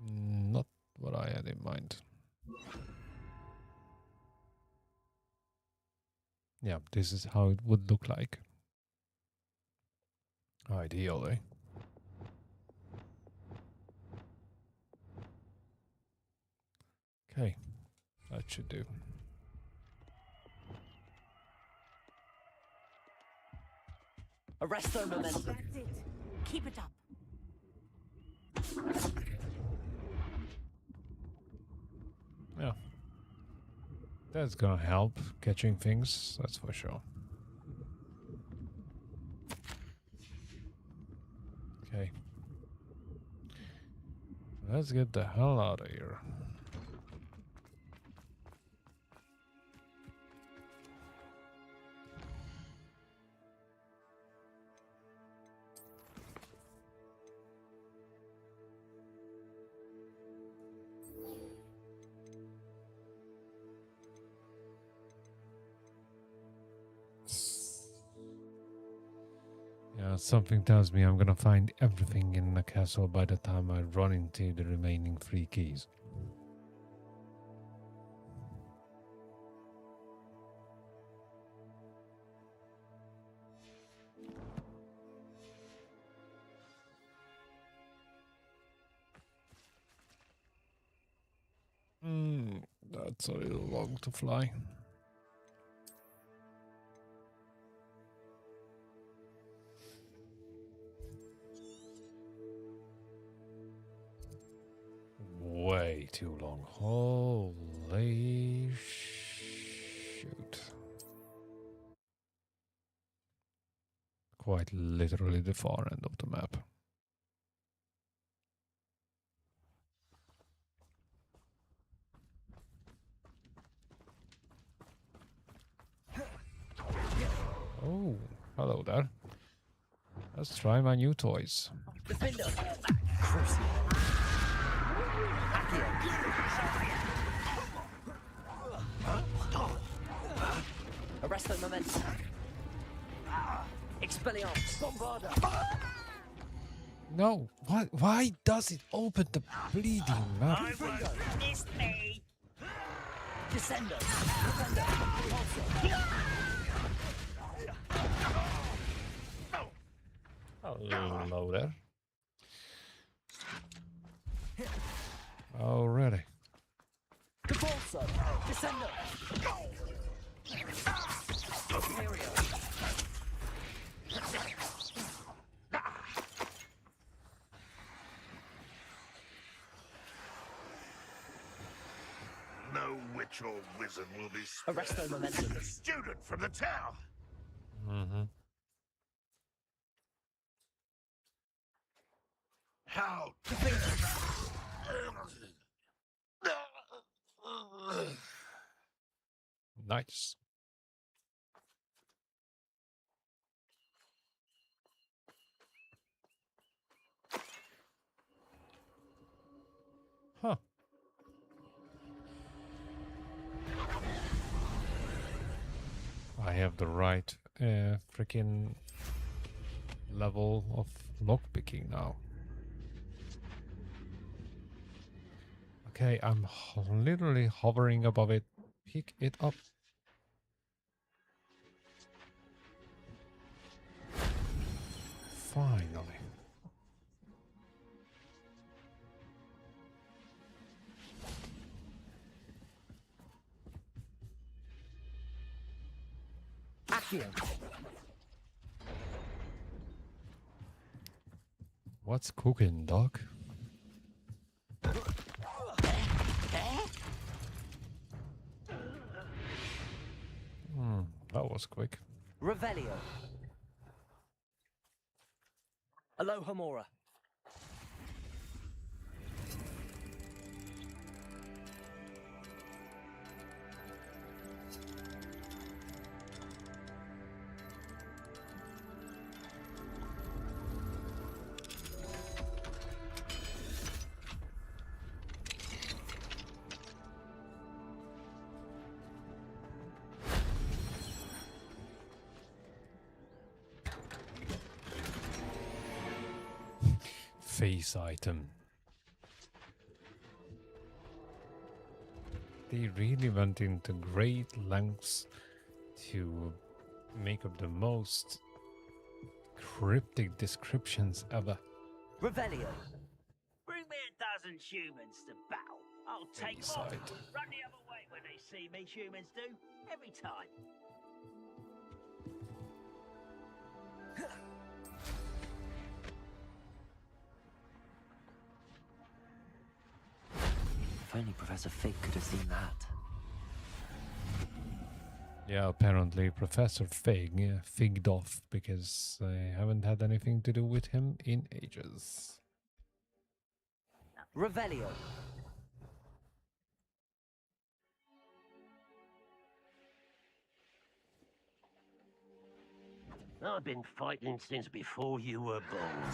not what I had in mind. Yeah, this is how it would look like. Ideally. Okay, that should do. Arresto momentum. That's it. Keep it up. Yeah. That's gonna help catching things, that's for sure. Okay. Let's get the hell out of here. Yeah, something tells me I'm gonna find everything in the castle by the time I run into the remaining 3 keys. That's a little long to fly. Way too long. Holy shoot. Quite literally the far end of the map. Oh, hello there. Let's try my new toys. Defender. Arresto momentum. Expelliarmus. Bombarda. No, what? Why does it open the bleeding map? Miss me. Descendo. Defender. Hello there. Already. The Bolso! Descendo! Imperio! No witch or wizard will be Arresto momentum. the student from the tower. Mm-hmm. How? Nice. Huh. I have the right freaking level of lockpicking now. Okay, I'm literally hovering above it. Pick it up. Finally. Accio! What's cooking, Doc? That was quick. Revelio! Aloha Mora! Face item. They really went into great lengths to make up the most cryptic descriptions ever. Revelio! Bring me a dozen humans to battle. I'll take them on. Side. Run the other way when they see me, humans do. Every time. If only Professor Fig could have seen that. Yeah, apparently Professor Fig figged off because I haven't had anything to do with him in ages. Revelio! I've been fighting since before you were born.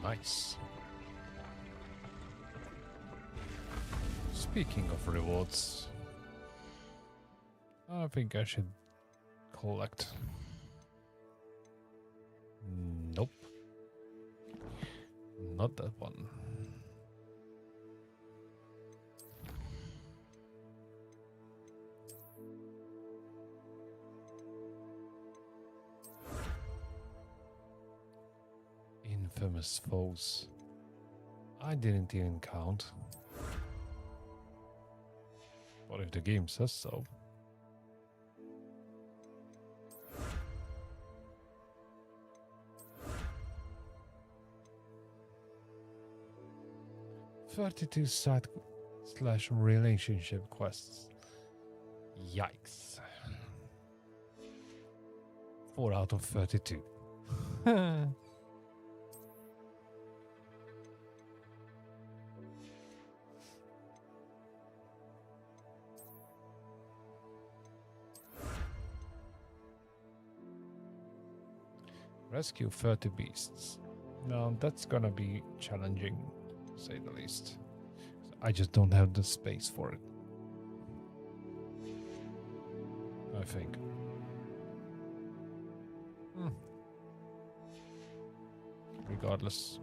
Nice. Speaking of rewards, I think I should collect. Nope. Not that one. Infamous foes. I didn't even count. But if the game says so. "32 side/relationship quests. Yikes. 4 out of 32. Rescue 30 beasts. Now that's gonna be challenging, to say the least. I just don't have the space for it. I think. Regardless.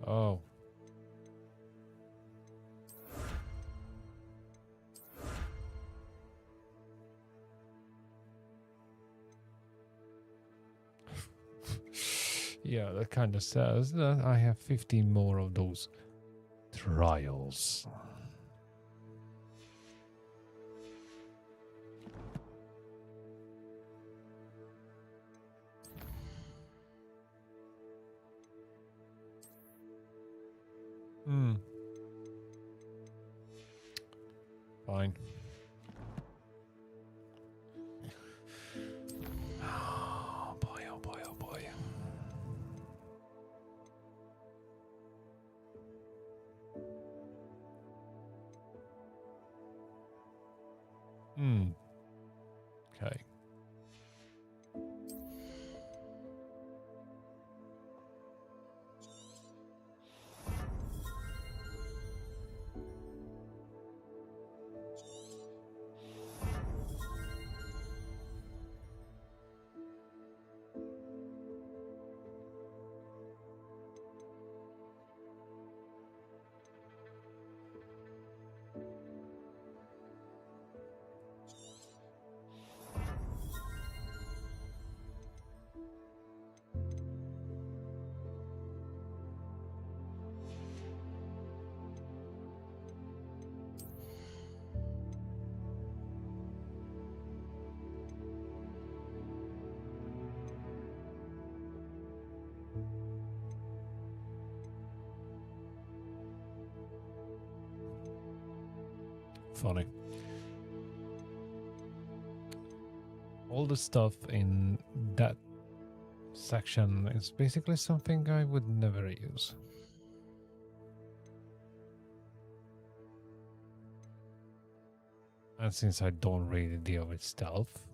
Oh. Yeah, that kind of says that I have 15 more of those trials. Fine. Oh boy, oh boy, oh boy. Okay. Funny. All the stuff in that section is basically something I would never use. And since I don't really deal with stealth,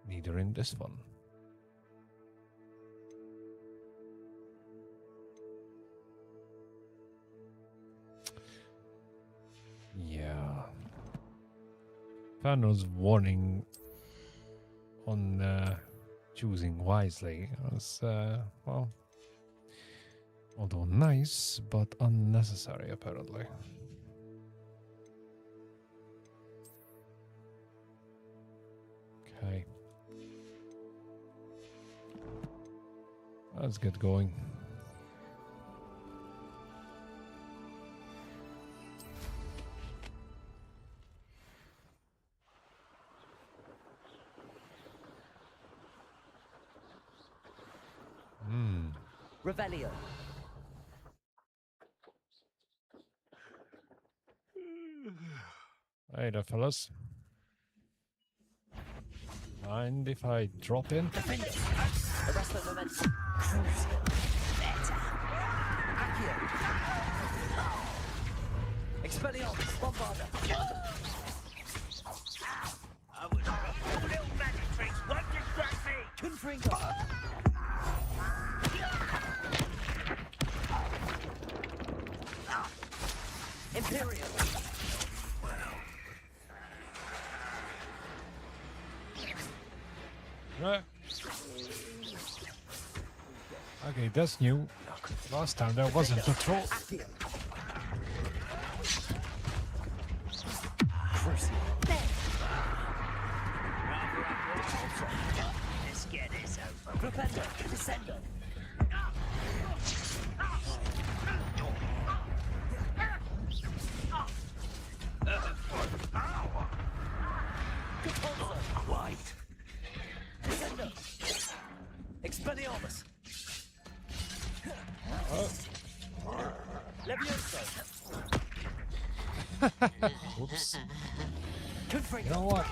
neither in this one. Yeah. Thanos' warning on choosing wisely was, well, although nice, but unnecessary apparently. Okay. Let's get going. Revelio. Hey there, fellas. Mind if I drop in? Arresto momentum. Crucial. Better. Accio. Expelliarmus. Bombarda. I would have little magic tricks won't distract me. Confringo. Imperial. Right. Okay, that's new. Last time there wasn't a troll. Let's get this over. Propender. Descender. White. Descender. Expelliarmus. Levioso. Oops. Confringo. You know what?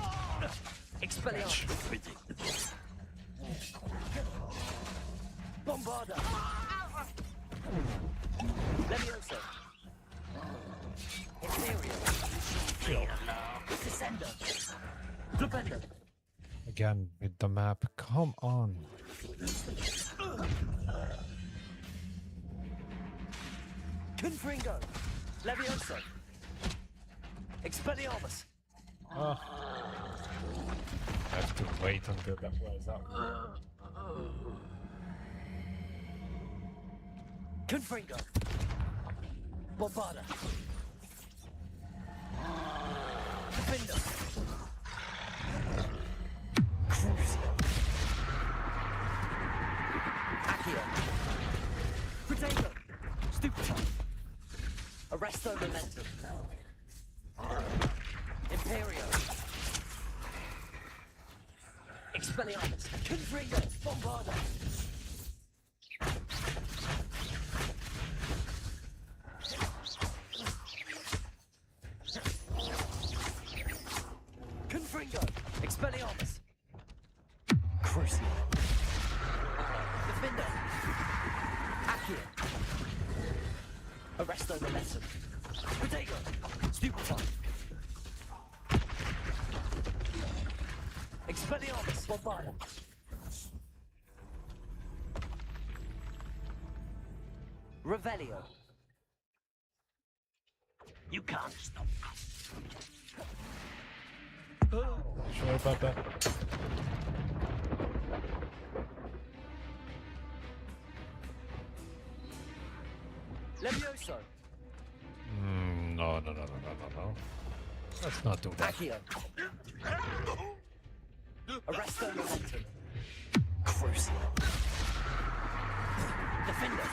Expelliarmus. Bombarda. Defender. Again, with the map. Come on. Confringo. Levioso. Expelliarmus. Oh. I have to wait until that wears out. Confringo. Bombarda. Defender. Crucio. Accio. Protego. Stupefy. Arresto Momentum. Imperio. Expelliarmus. Confringo. Bombarda. Confringo. Expelliarmus. Crucio. Defender. Accio. Arresto Momentum. Protego. Stupefy. Expelliarmus. Bombarda. Revelio. You can't stop us. Sure about that? Levioso. No. Let's not do that. Accio. Arresto Momentum. Crucio. Defender.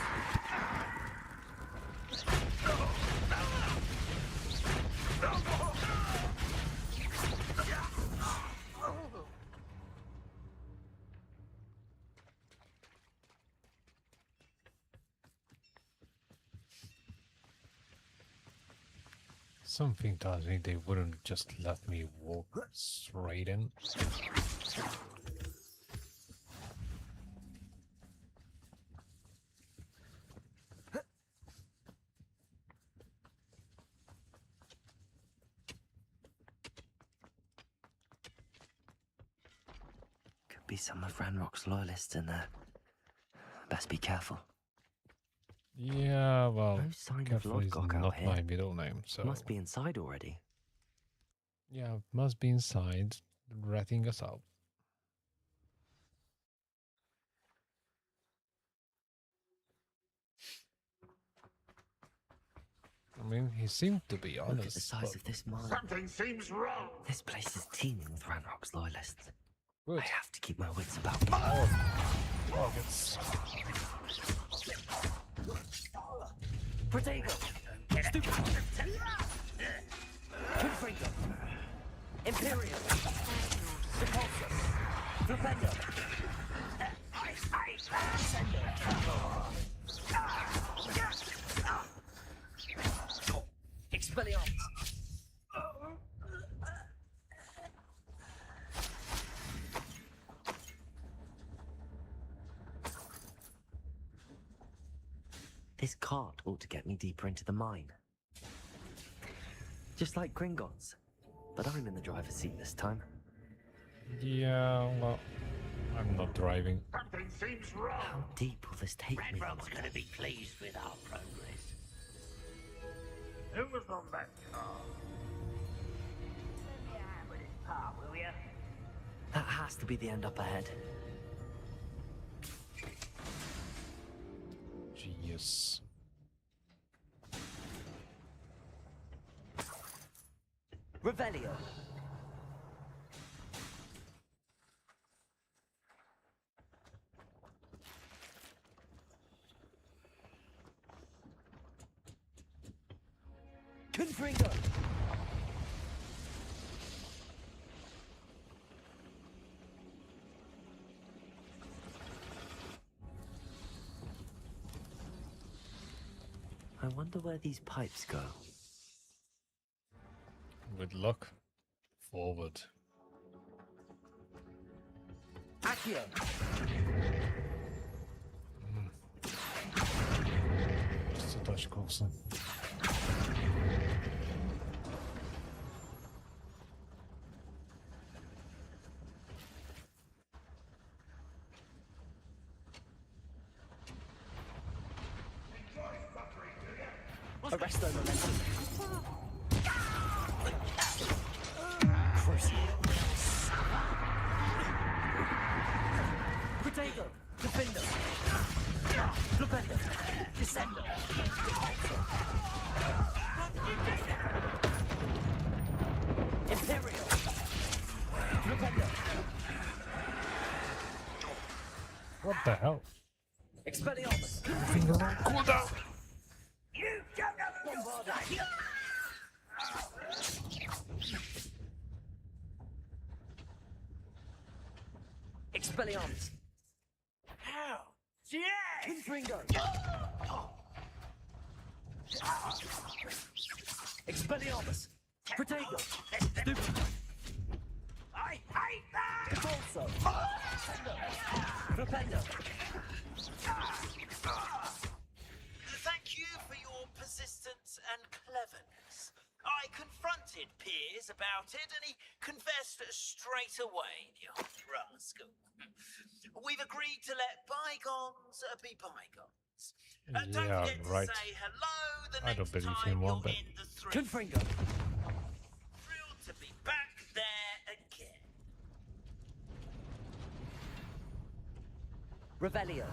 Something tells me they wouldn't just let me walk straight in. Could be some of Ranrock's loyalists in there. Best be careful. Yeah, well, No sign of careful is Lodgok out not here. my middle name, so... Must be inside already. Yeah, must be inside, ratting us out. I mean, he seemed to be honest. Look at the size of this mine. Something seems wrong. This place is teeming with Ranrock's loyalists. Good. I have to keep my wits about me. Targets. Protego. Stupid. Confringo. Imperial. Repulsor. Flipendo. Expelliarmus. This cart ought to get me deeper into the mine. Just like Gringotts. But I'm in the driver's seat this time. Yeah, well, I'm not driving. Something seems wrong. How deep will this take me? Ranrock's gonna be pleased with our progress. Who was on that car? Yeah, with his part, will ya? That has to be the end up ahead. Genius. Revelio. Confringo. I wonder where these pipes go. With luck, forward. Accio. Just a touch closer. Arresto momentum. Protego. Defender. Flipendo. Descender. Imperial. Flipendo. What the hell? Expelliarmus. Finger on cooldown. You don't have a real Bombarda. Expelliarmus. How? Yeah! Confringo. Expelliarmus. Protego. Stupid. I hate that! Repulso. Flipendo. Thank you for your persistence and cleverness. I confronted Piers about it and he confessed straight away, the old rascal. We've agreed to let bygones be bygones. Don't Yeah, forget to right. say hello the I next don't believe time him one you're bit. in the three. Confringo. Thrilled to be back there again. Revelio.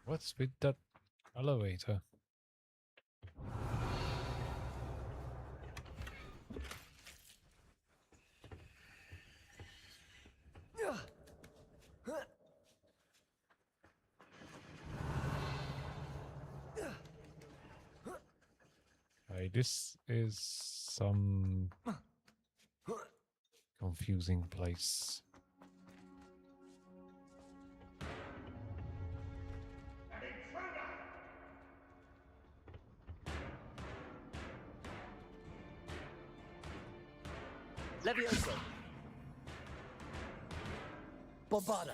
What's with that elevator? Okay, this is some confusing place. Levioso. Bombarda.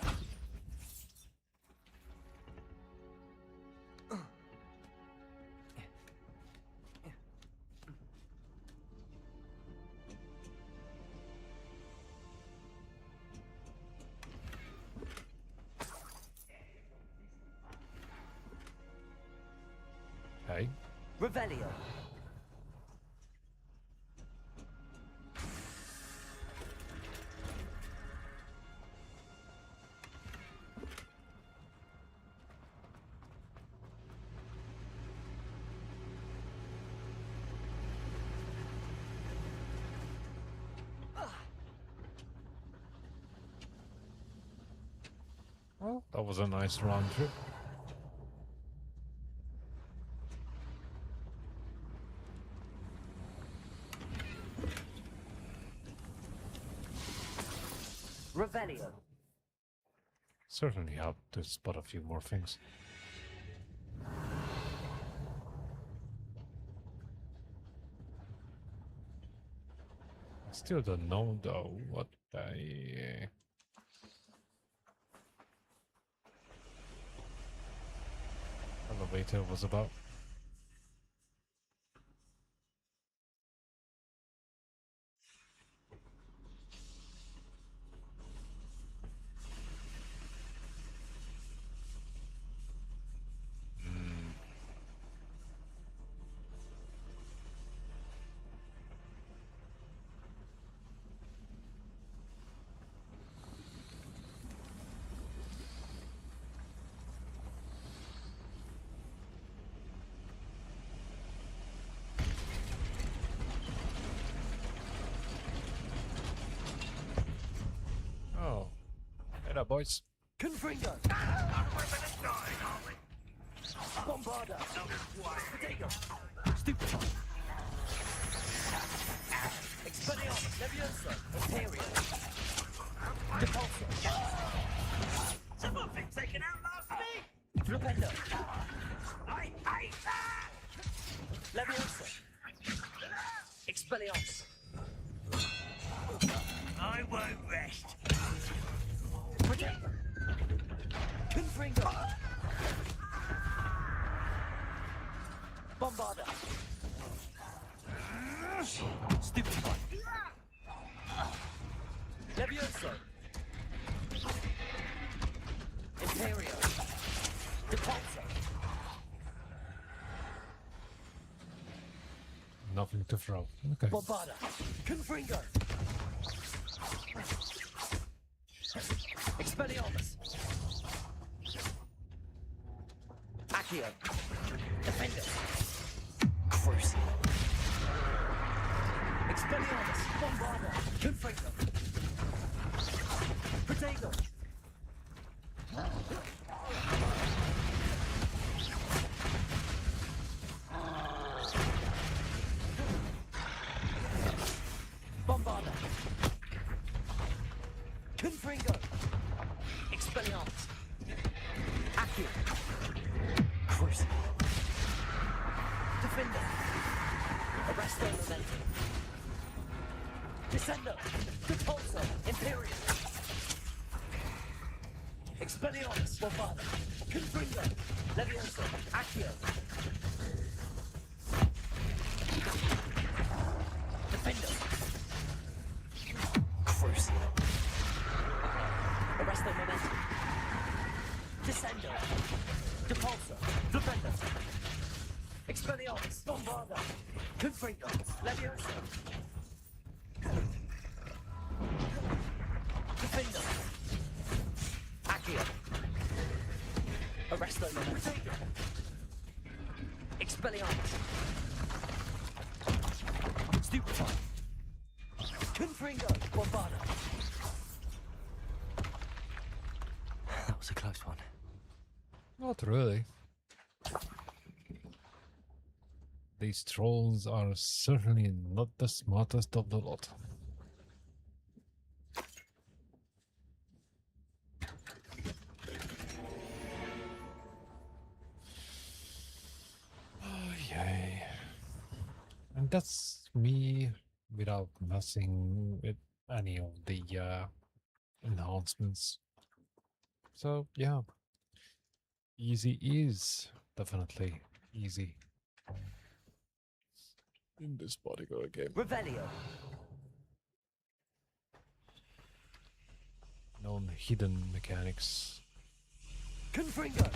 Okay. Revelio. Well, that was a nice round trip. Revelio. Certainly helped to spot a few more things. I still don't know though what the elevator was about. Oh, hey there, boys. Confringo. Bombarda. Protego. Stupid. Expelliarmus. Levioso. Imperial. Repulso. Someone been taken out last week! Flipendo. I hate that! Levioso. Expelliarmus. I won't rest. Protego. Confringo. Bombarda. Crucial. Stupefy. Levioso. Imperio. Depulso. Nothing to throw. Okay. Bombarda. Confringo. Expelliarmus. Accio. Defender. Crucial. Expelliarmus. Bombarda. Confringo. Protego. Bombarda. Confringo. Expelliarmus. Accio. Crucial. Defender. Arresto Momentum. Descendo. Depulso. Imperium. Expelliarmus. Bombarda. Confringo. Levioso. Accio. Defender. Crucial. Arresto Momentum. Descendo. Depulso. Defender. Expelliarmus. Bombarda. Confringo. Levioso. Defender. Accio. Arresto Momentum. Expelliarmus. Stupefy. Confringo. Bombarda. That was a close one. Not really. These trolls are certainly not the smartest of the lot. Oh, yay. And that's me without messing with any of the enhancements. So, yeah. Easy is definitely easy in this bodyguard game. Revelio. Known hidden mechanics. Confringo.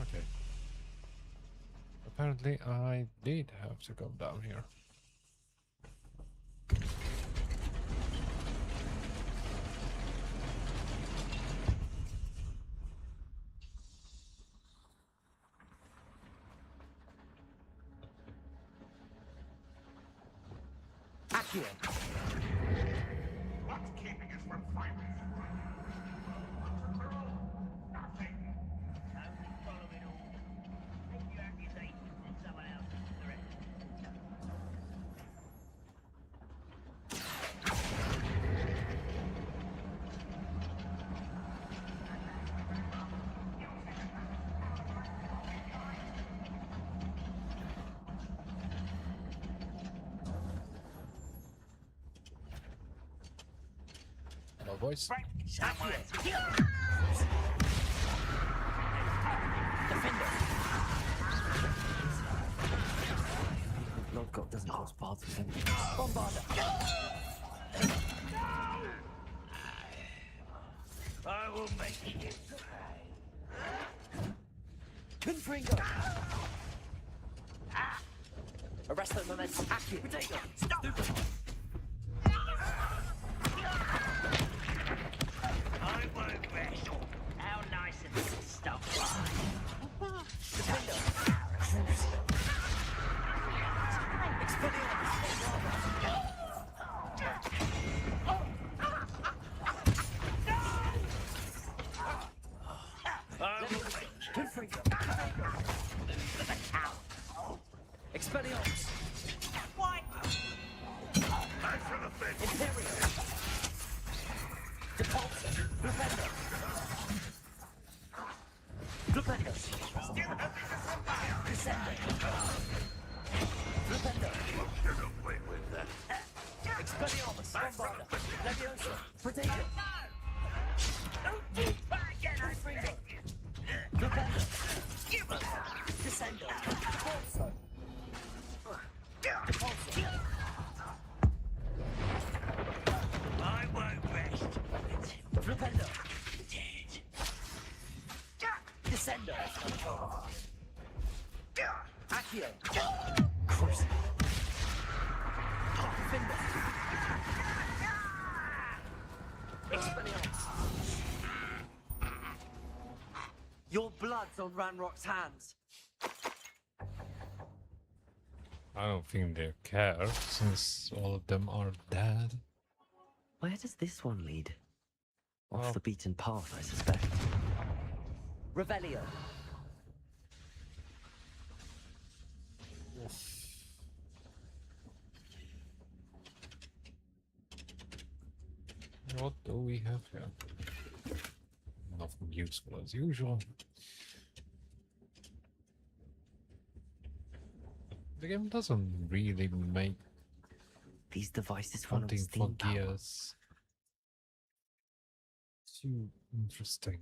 Okay. Apparently I did have to come down here. Accio. What's keeping us from fighting? Nothing. Only following orders. Take your accusations on someone else's direction. Hello, boys. Defender. Lord God doesn't cross paths with him. Bombarda. I will make you pay. Confringo. Arresto Momentum. Accio. Protego. Stop. I won't rest. How nice of this stuff. Defender. Expelliarmus. Confringo. Expelliarmus. Imperial. Depulso. Defender. Defender. Descender. Defender. Expelliarmus. Bombarda. Levioso. Protego. Confringo. Defender. Descendo. Forza. I won't rest until Flipendo dead. Descendo. Accio. Cruise. Findo. Expelliarmus. Your blood's on Ranrock's hands. I don't think they care, since all of them are dead. Where does this one lead? Off Oh. the beaten path, I suspect. Revelio. What do we have here? Nothing useful as usual. The game doesn't really make These devices run on hunting for steam power. gears too interesting.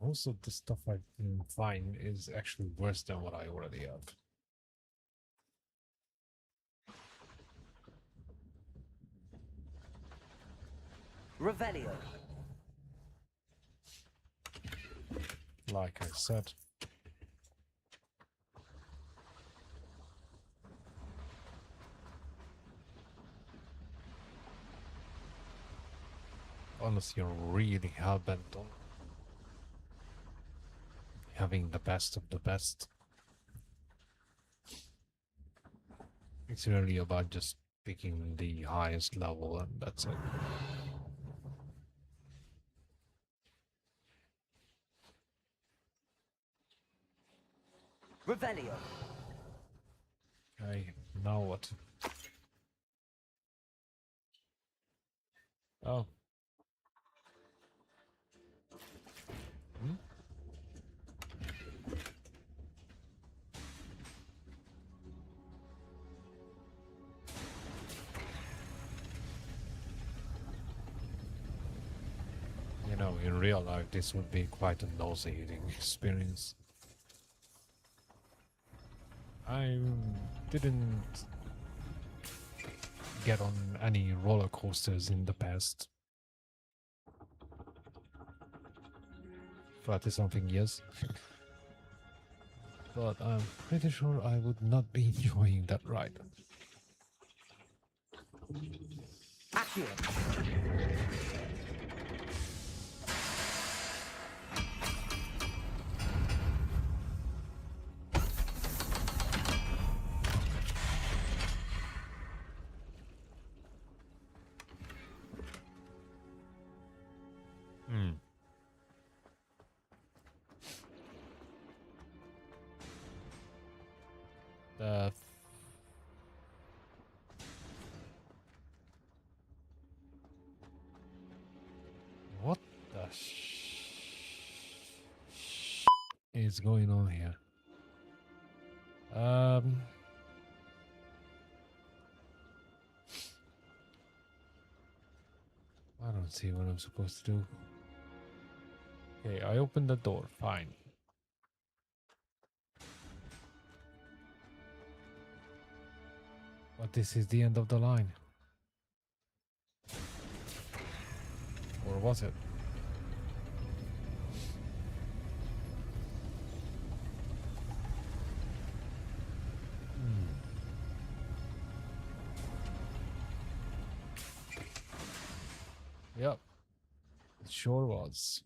Most of the stuff I can find is actually worse than what I already have. Revelio. Like I said. Unless you're really hellbent on having the best of the best. It's really about just picking the highest level and that's it. Revelio. Okay, now what? Oh. Hmm? You know, in real life, this would be quite a nauseating experience. I didn't get on any roller coasters in the past. 30-something years. But I'm pretty sure I would not be enjoying that ride. Accio. Hmm. The what the is going on here? I don't see what I'm supposed to do. Okay, I opened the door, fine. But this is the end of the line. Or was it? Yep. It sure was.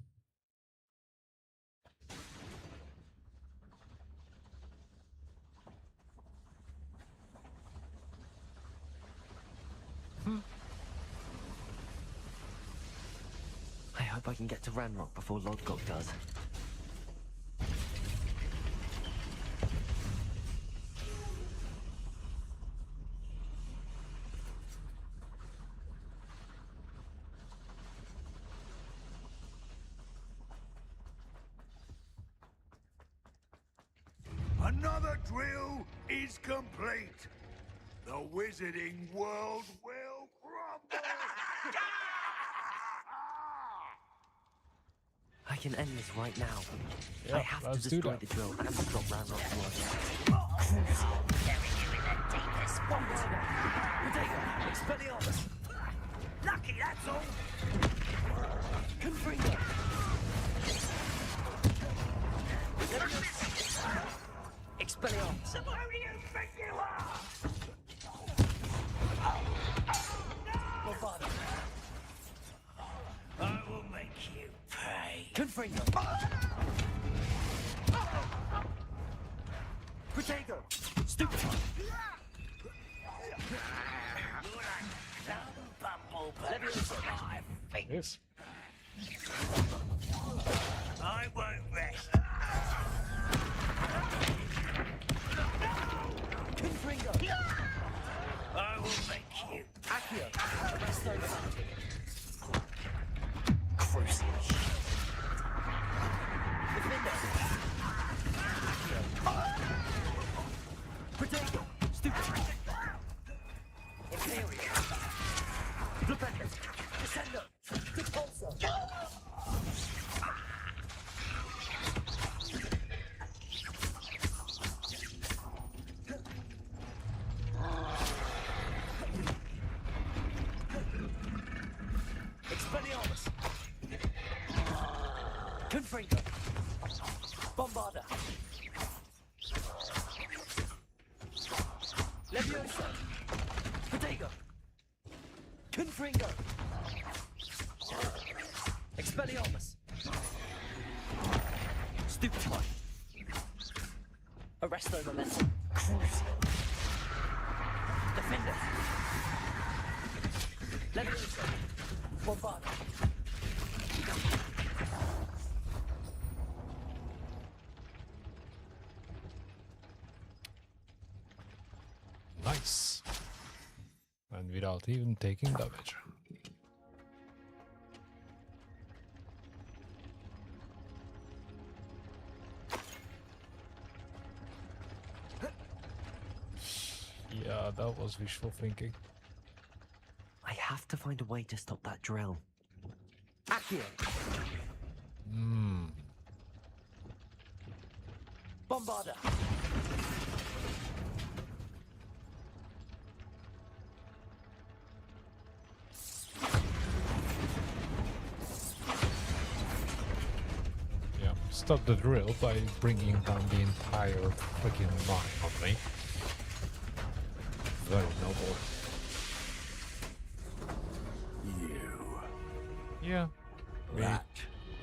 I hope I can get to Ranrock before Lodgok does. Another drill is complete. The wizarding world will crumble. I can end this right now. Yeah, I have to let's do destroy that. the drill and stop Ranrock's work. Bury you in the deepest water. Bodega! Expelliarmus! Lucky, that's all. Confringo! Expelliarmus! Who do you think you are? Bombarda! I will make you pay. Confringo! Protego! Stupid! I think Yes. I won't rest. Confringo! I will make you. Accio! Resto Mountain! Crucial shit! Defender! Accio! Protego! Stupid! Imperial! Defender! Descendo! Repulsor! Expelliarmus! Confringo! Bombarda! Leviosa! Protego! Confringo! Expelliarmus! Stupid one! Arresto Momentum! Cruise! Defender! Leviosa! Bombarda! Nice. And without even taking damage. Yeah, that was wishful thinking. I have to find a way to stop that drill. Accio! Hmm. Bombarda! Yeah, stop the drill by bringing down the entire freaking line on me. Very noble. You. Yeah. Me. That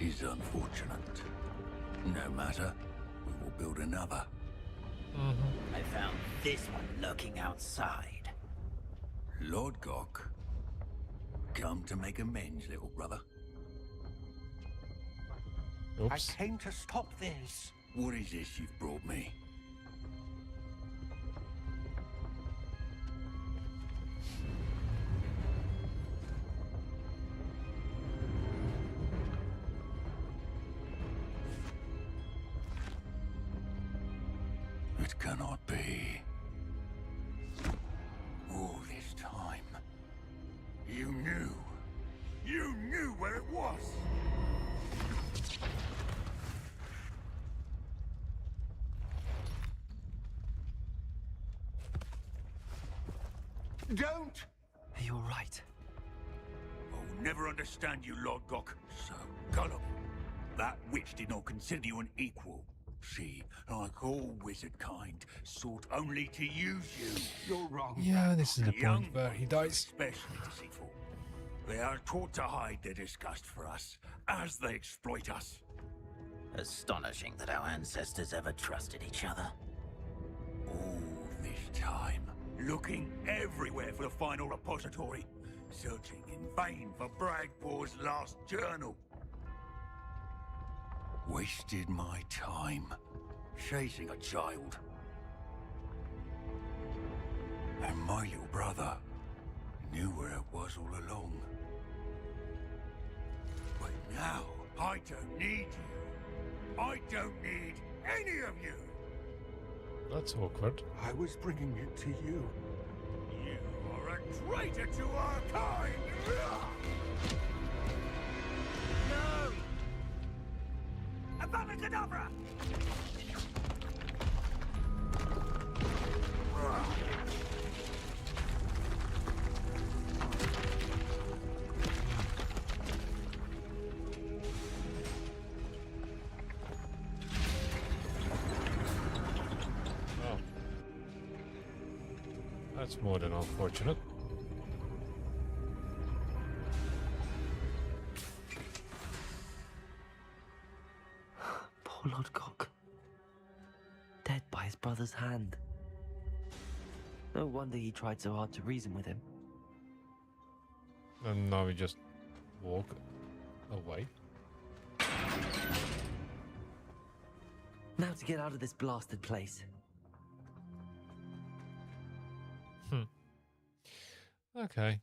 is unfortunate. No matter. We will build another. I found this one lurking outside. Lord Gok. Come to make amends, little brother. Oops. came to stop this. What is this you've brought me? It cannot be. All this time, you knew. You knew where it was. Don't! You're right. I'll never understand you, Lord Gok. So gullible. That witch did not consider you an equal. She, like all wizard kind, sought only to use you. You're wrong. Yeah, this is the Young point where he dies. Especially deceitful. They are taught to hide their disgust for us, as they exploit us. Astonishing that our ancestors ever trusted each other. All this time, looking everywhere for the final repository, searching in vain for Bragpor's last journal. Wasted my time, chasing a child. And my little brother knew where it was all along. But now, I don't need you. I don't need any of you. That's awkward. I was bringing it to you. You are a traitor to our kind! No! Abacadabra! Oh. That's more than unfortunate. Poor Lodgok. Dead by his brother's hand. No wonder he tried so hard to reason with him. And now we just walk away. Now to get out of this blasted place. Okay.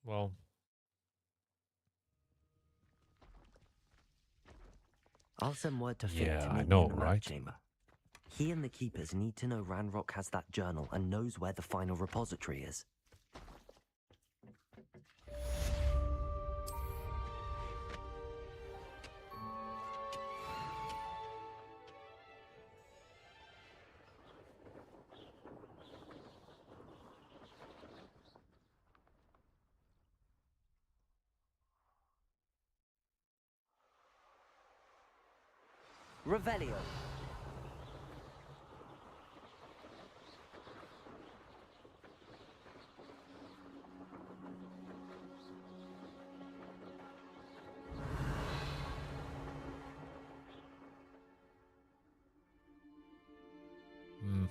Well. I'll send word to Finn Yeah, to I meet me know, in the map right? chamber. He and the Keepers need to know Ranrock has that journal and knows where the final repository is. Revelio. Hmm.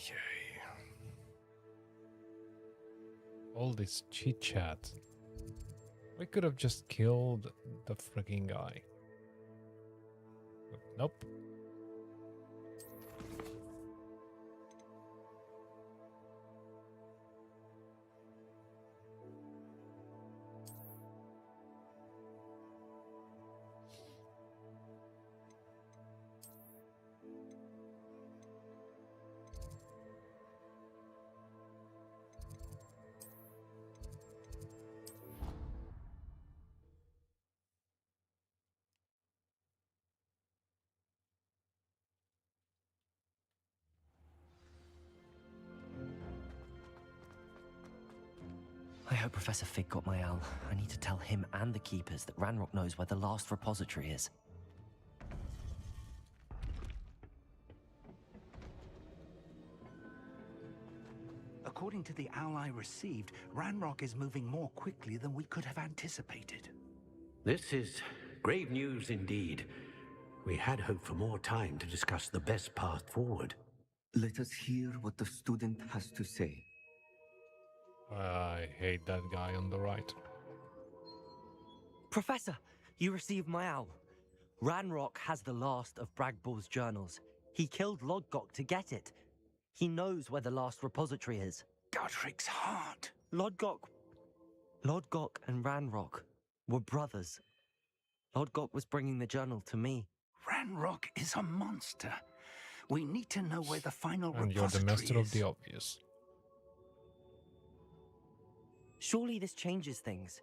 Yay. All this chit chat. We could have just killed the freaking guy. But nope. I hope Professor Fig got my owl. I need to tell him and the Keepers that Ranrock knows where the last repository is. According to the owl I received, Ranrock is moving more quickly than we could have anticipated. This is grave news indeed. We had hoped for more time to discuss the best path forward. Let us hear what the student has to say. I hate that guy on the right. Professor, you received my owl. Ranrock has the last of Bragbor's journals. He killed Lodgok to get it. He knows where the last repository is. Godric's heart. Lodgok and Ranrock were brothers. Lodgok was bringing the journal to me. Ranrock is a monster. We need to know where the final And you're the repository master is. of the obvious. Surely this changes things.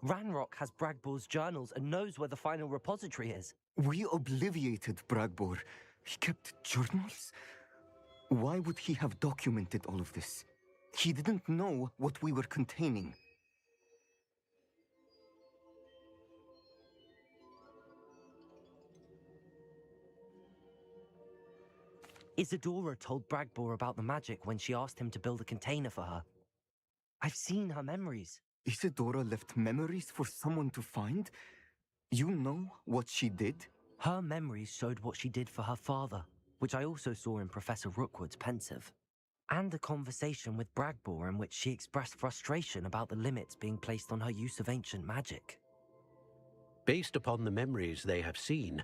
Ranrock has Bragbor's journals and knows where the final repository is. We obliviated Bragbor. He kept journals? Why would he have documented all of this? He didn't know what we were containing. Isadora told Bragbor about the magic when she asked him to build a container for her. I've seen her memories. Isadora left memories for someone to find? You know what she did? Her memories showed what she did for her father, which I also saw in Professor Rookwood's pensive. And a conversation with Bragbor in which she expressed frustration about the limits being placed on her use of ancient magic. Based upon the memories they have seen,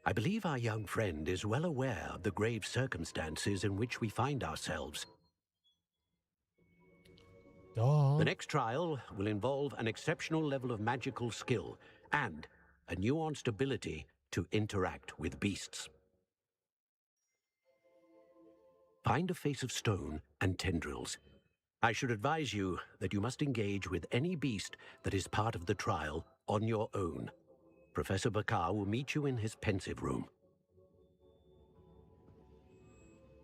I believe our young friend is well aware of the grave circumstances in which we find ourselves. The next trial will involve an exceptional level of magical skill and a nuanced ability to interact with beasts. Find a face of stone and tendrils. I should advise you that you must engage with any beast that is part of the trial on your own. Professor Bakar will meet you in his pensive room.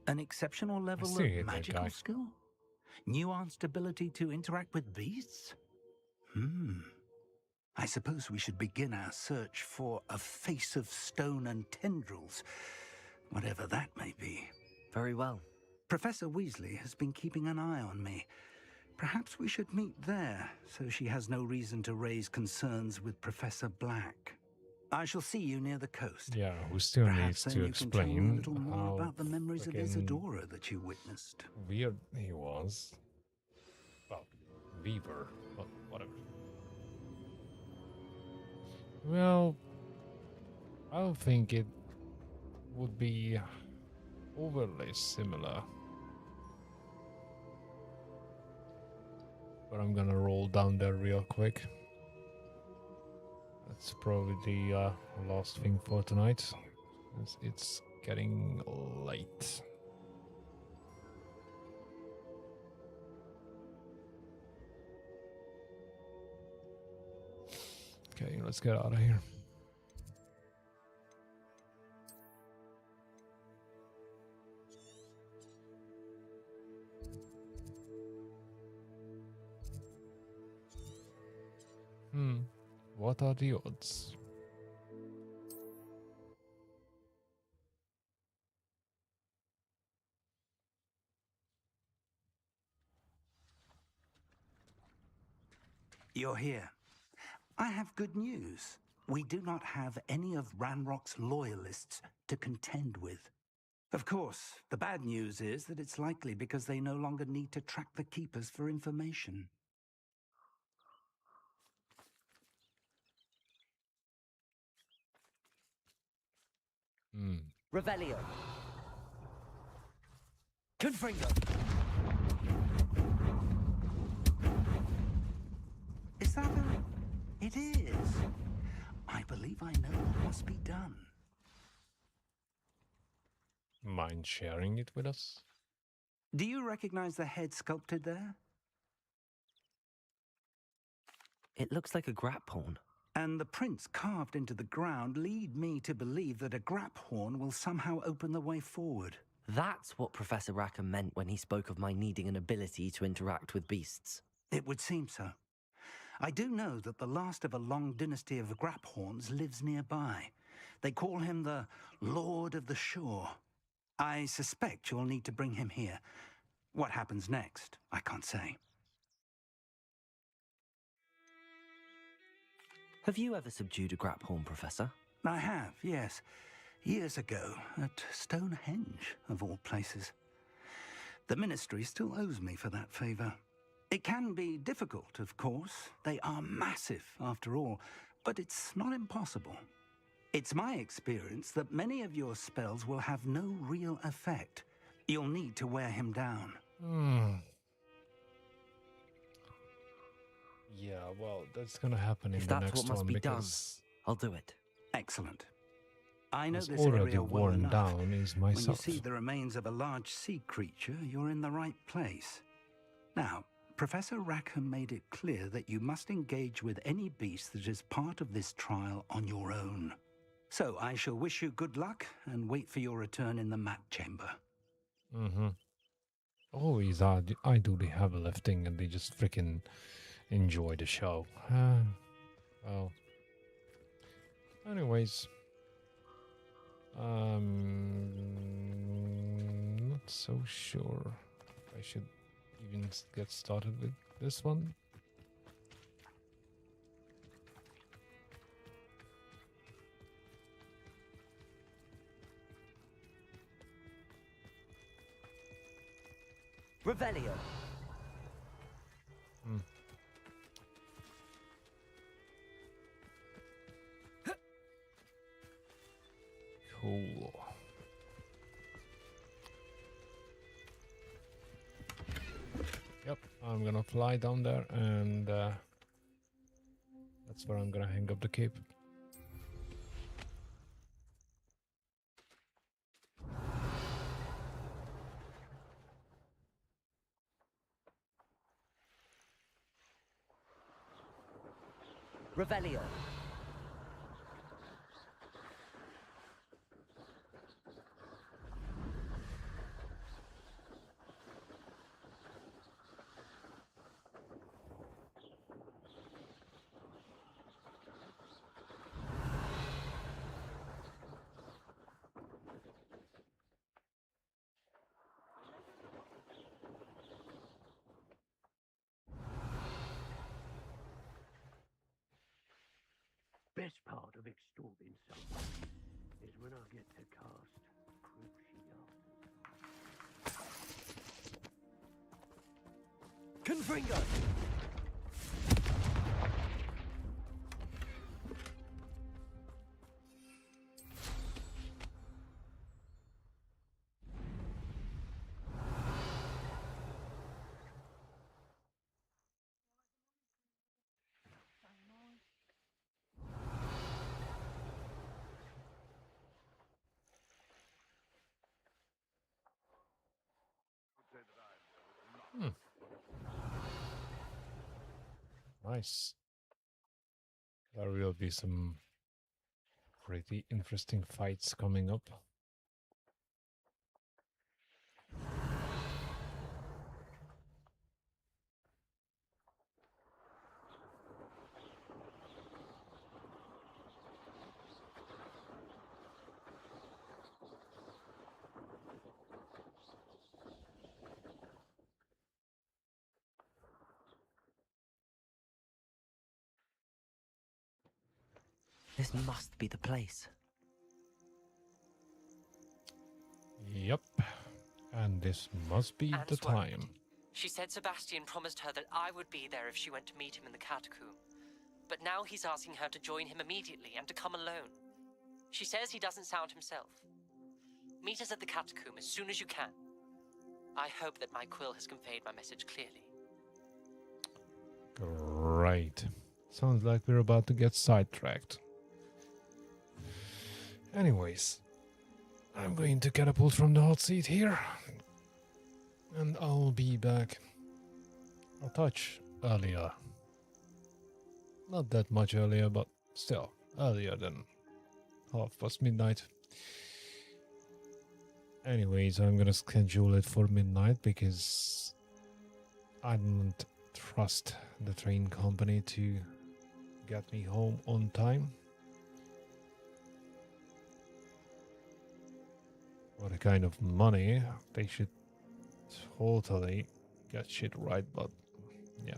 An exceptional level see of it, that magical guy. skill? Nuanced ability to interact with beasts? I suppose we should begin our search for a face of stone and tendrils, whatever that may be. Very well. Professor Weasley has been keeping an eye on me. Perhaps we should meet there, so she has no reason to raise concerns with Professor Black. I shall see you near the coast. Yeah, who still needs Perhaps then to you can tell me a explain little more how about the memories of fucking Isadora that you witnessed. weird he was. Well, Weaver, but whatever. Well, I don't think it would be overly similar. But I'm gonna roll down there real quick. That's probably the last thing for tonight. It's getting late. Okay, let's get out of here. What are the odds? You're here. I have good news. We do not have any of Ranrock's loyalists to contend with. Of course, the bad news is that it's likely because they no longer need to track the Keepers for information. Revelio. Confringo. Is that a... It is. I believe I know what must be done. Mind sharing it with us? Do you recognize the head sculpted there? It looks like a grap horn. And the prints carved into the ground lead me to believe that a grap horn will somehow open the way forward. That's what Professor Rackham meant when he spoke of my needing an ability to interact with beasts. It would seem so. I do know that the last of a long dynasty of Graphorns lives nearby. They call him the Lord of the Shore. I suspect you'll need to bring him here. What happens next, I can't say. Have you ever subdued a grap horn, Professor? I have, yes. Years ago, at Stonehenge, of all places. The Ministry still owes me for that favor. It can be difficult, of course. They are massive, after all, but it's not impossible. It's my experience that many of your spells will have no real effect. You'll need to wear him down. Yeah, well, that's gonna happen in If the that's next what must one be because done, I'll do it. Excellent. I know it's this already area well worn enough. down is When you myself. see the remains of a large sea creature, you're in the right place. Now, Professor Rackham made it clear that you must engage with any beast that is part of this trial on your own. So I shall wish you good luck and wait for your return in the map chamber. Always I do the heavy lifting and they just freaking enjoy the show. Well. Anyways. Not so sure I should even get started with this one. Revelio. Cool. Yep, I'm gonna fly down there, and that's where I'm gonna hang up the cape. Revelio. Best part of extorting someone is when I get to cast Cruciate. Confringo! Nice. There will be some pretty interesting fights coming up. This must be the place. Yep. And this must be Anne's the time. worried. She said Sebastian promised her that I would be there if she went to meet him in the catacomb. But now he's asking her to join him immediately and to come alone. She says he doesn't sound himself. Meet us at the catacomb as soon as you can. I hope that my quill has conveyed my message clearly. Great. Sounds like we're about to get sidetracked. Anyways, I'm going to catapult from the hot seat here. And I'll be back a touch earlier. Not that much earlier, but still earlier than midnight. Anyways, I'm gonna schedule it for midnight because I don't trust the train company to get me home on time. For the kind of money, they should totally get shit right, but yeah.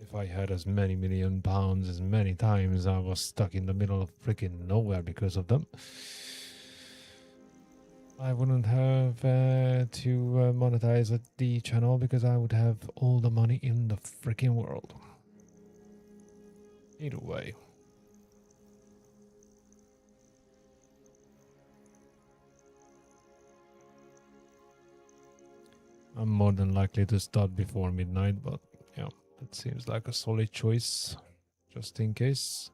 If I had as many million pounds as many times I was stuck in the middle of freaking nowhere because of them, I wouldn't have to monetize the channel because I would have all the money in the freaking world. Either way. I'm more than likely to start before midnight, but yeah, that seems like a solid choice, just in case.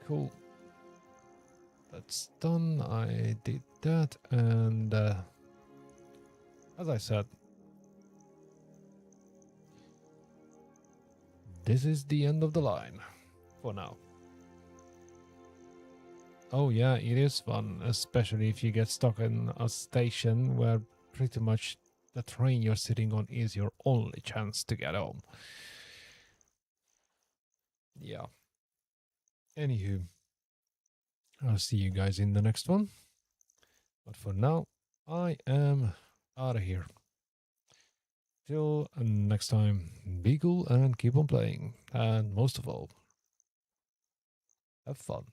Cool. That's done. I did that, and as I said, this is the end of the line for now. Oh yeah, it is fun, especially if you get stuck in a station where pretty much the train you're sitting on is your only chance to get home. Yeah. Anywho, I'll see you guys in the next one. But for now, I am out of here. Till next time, be cool and keep on playing. And most of all, have fun.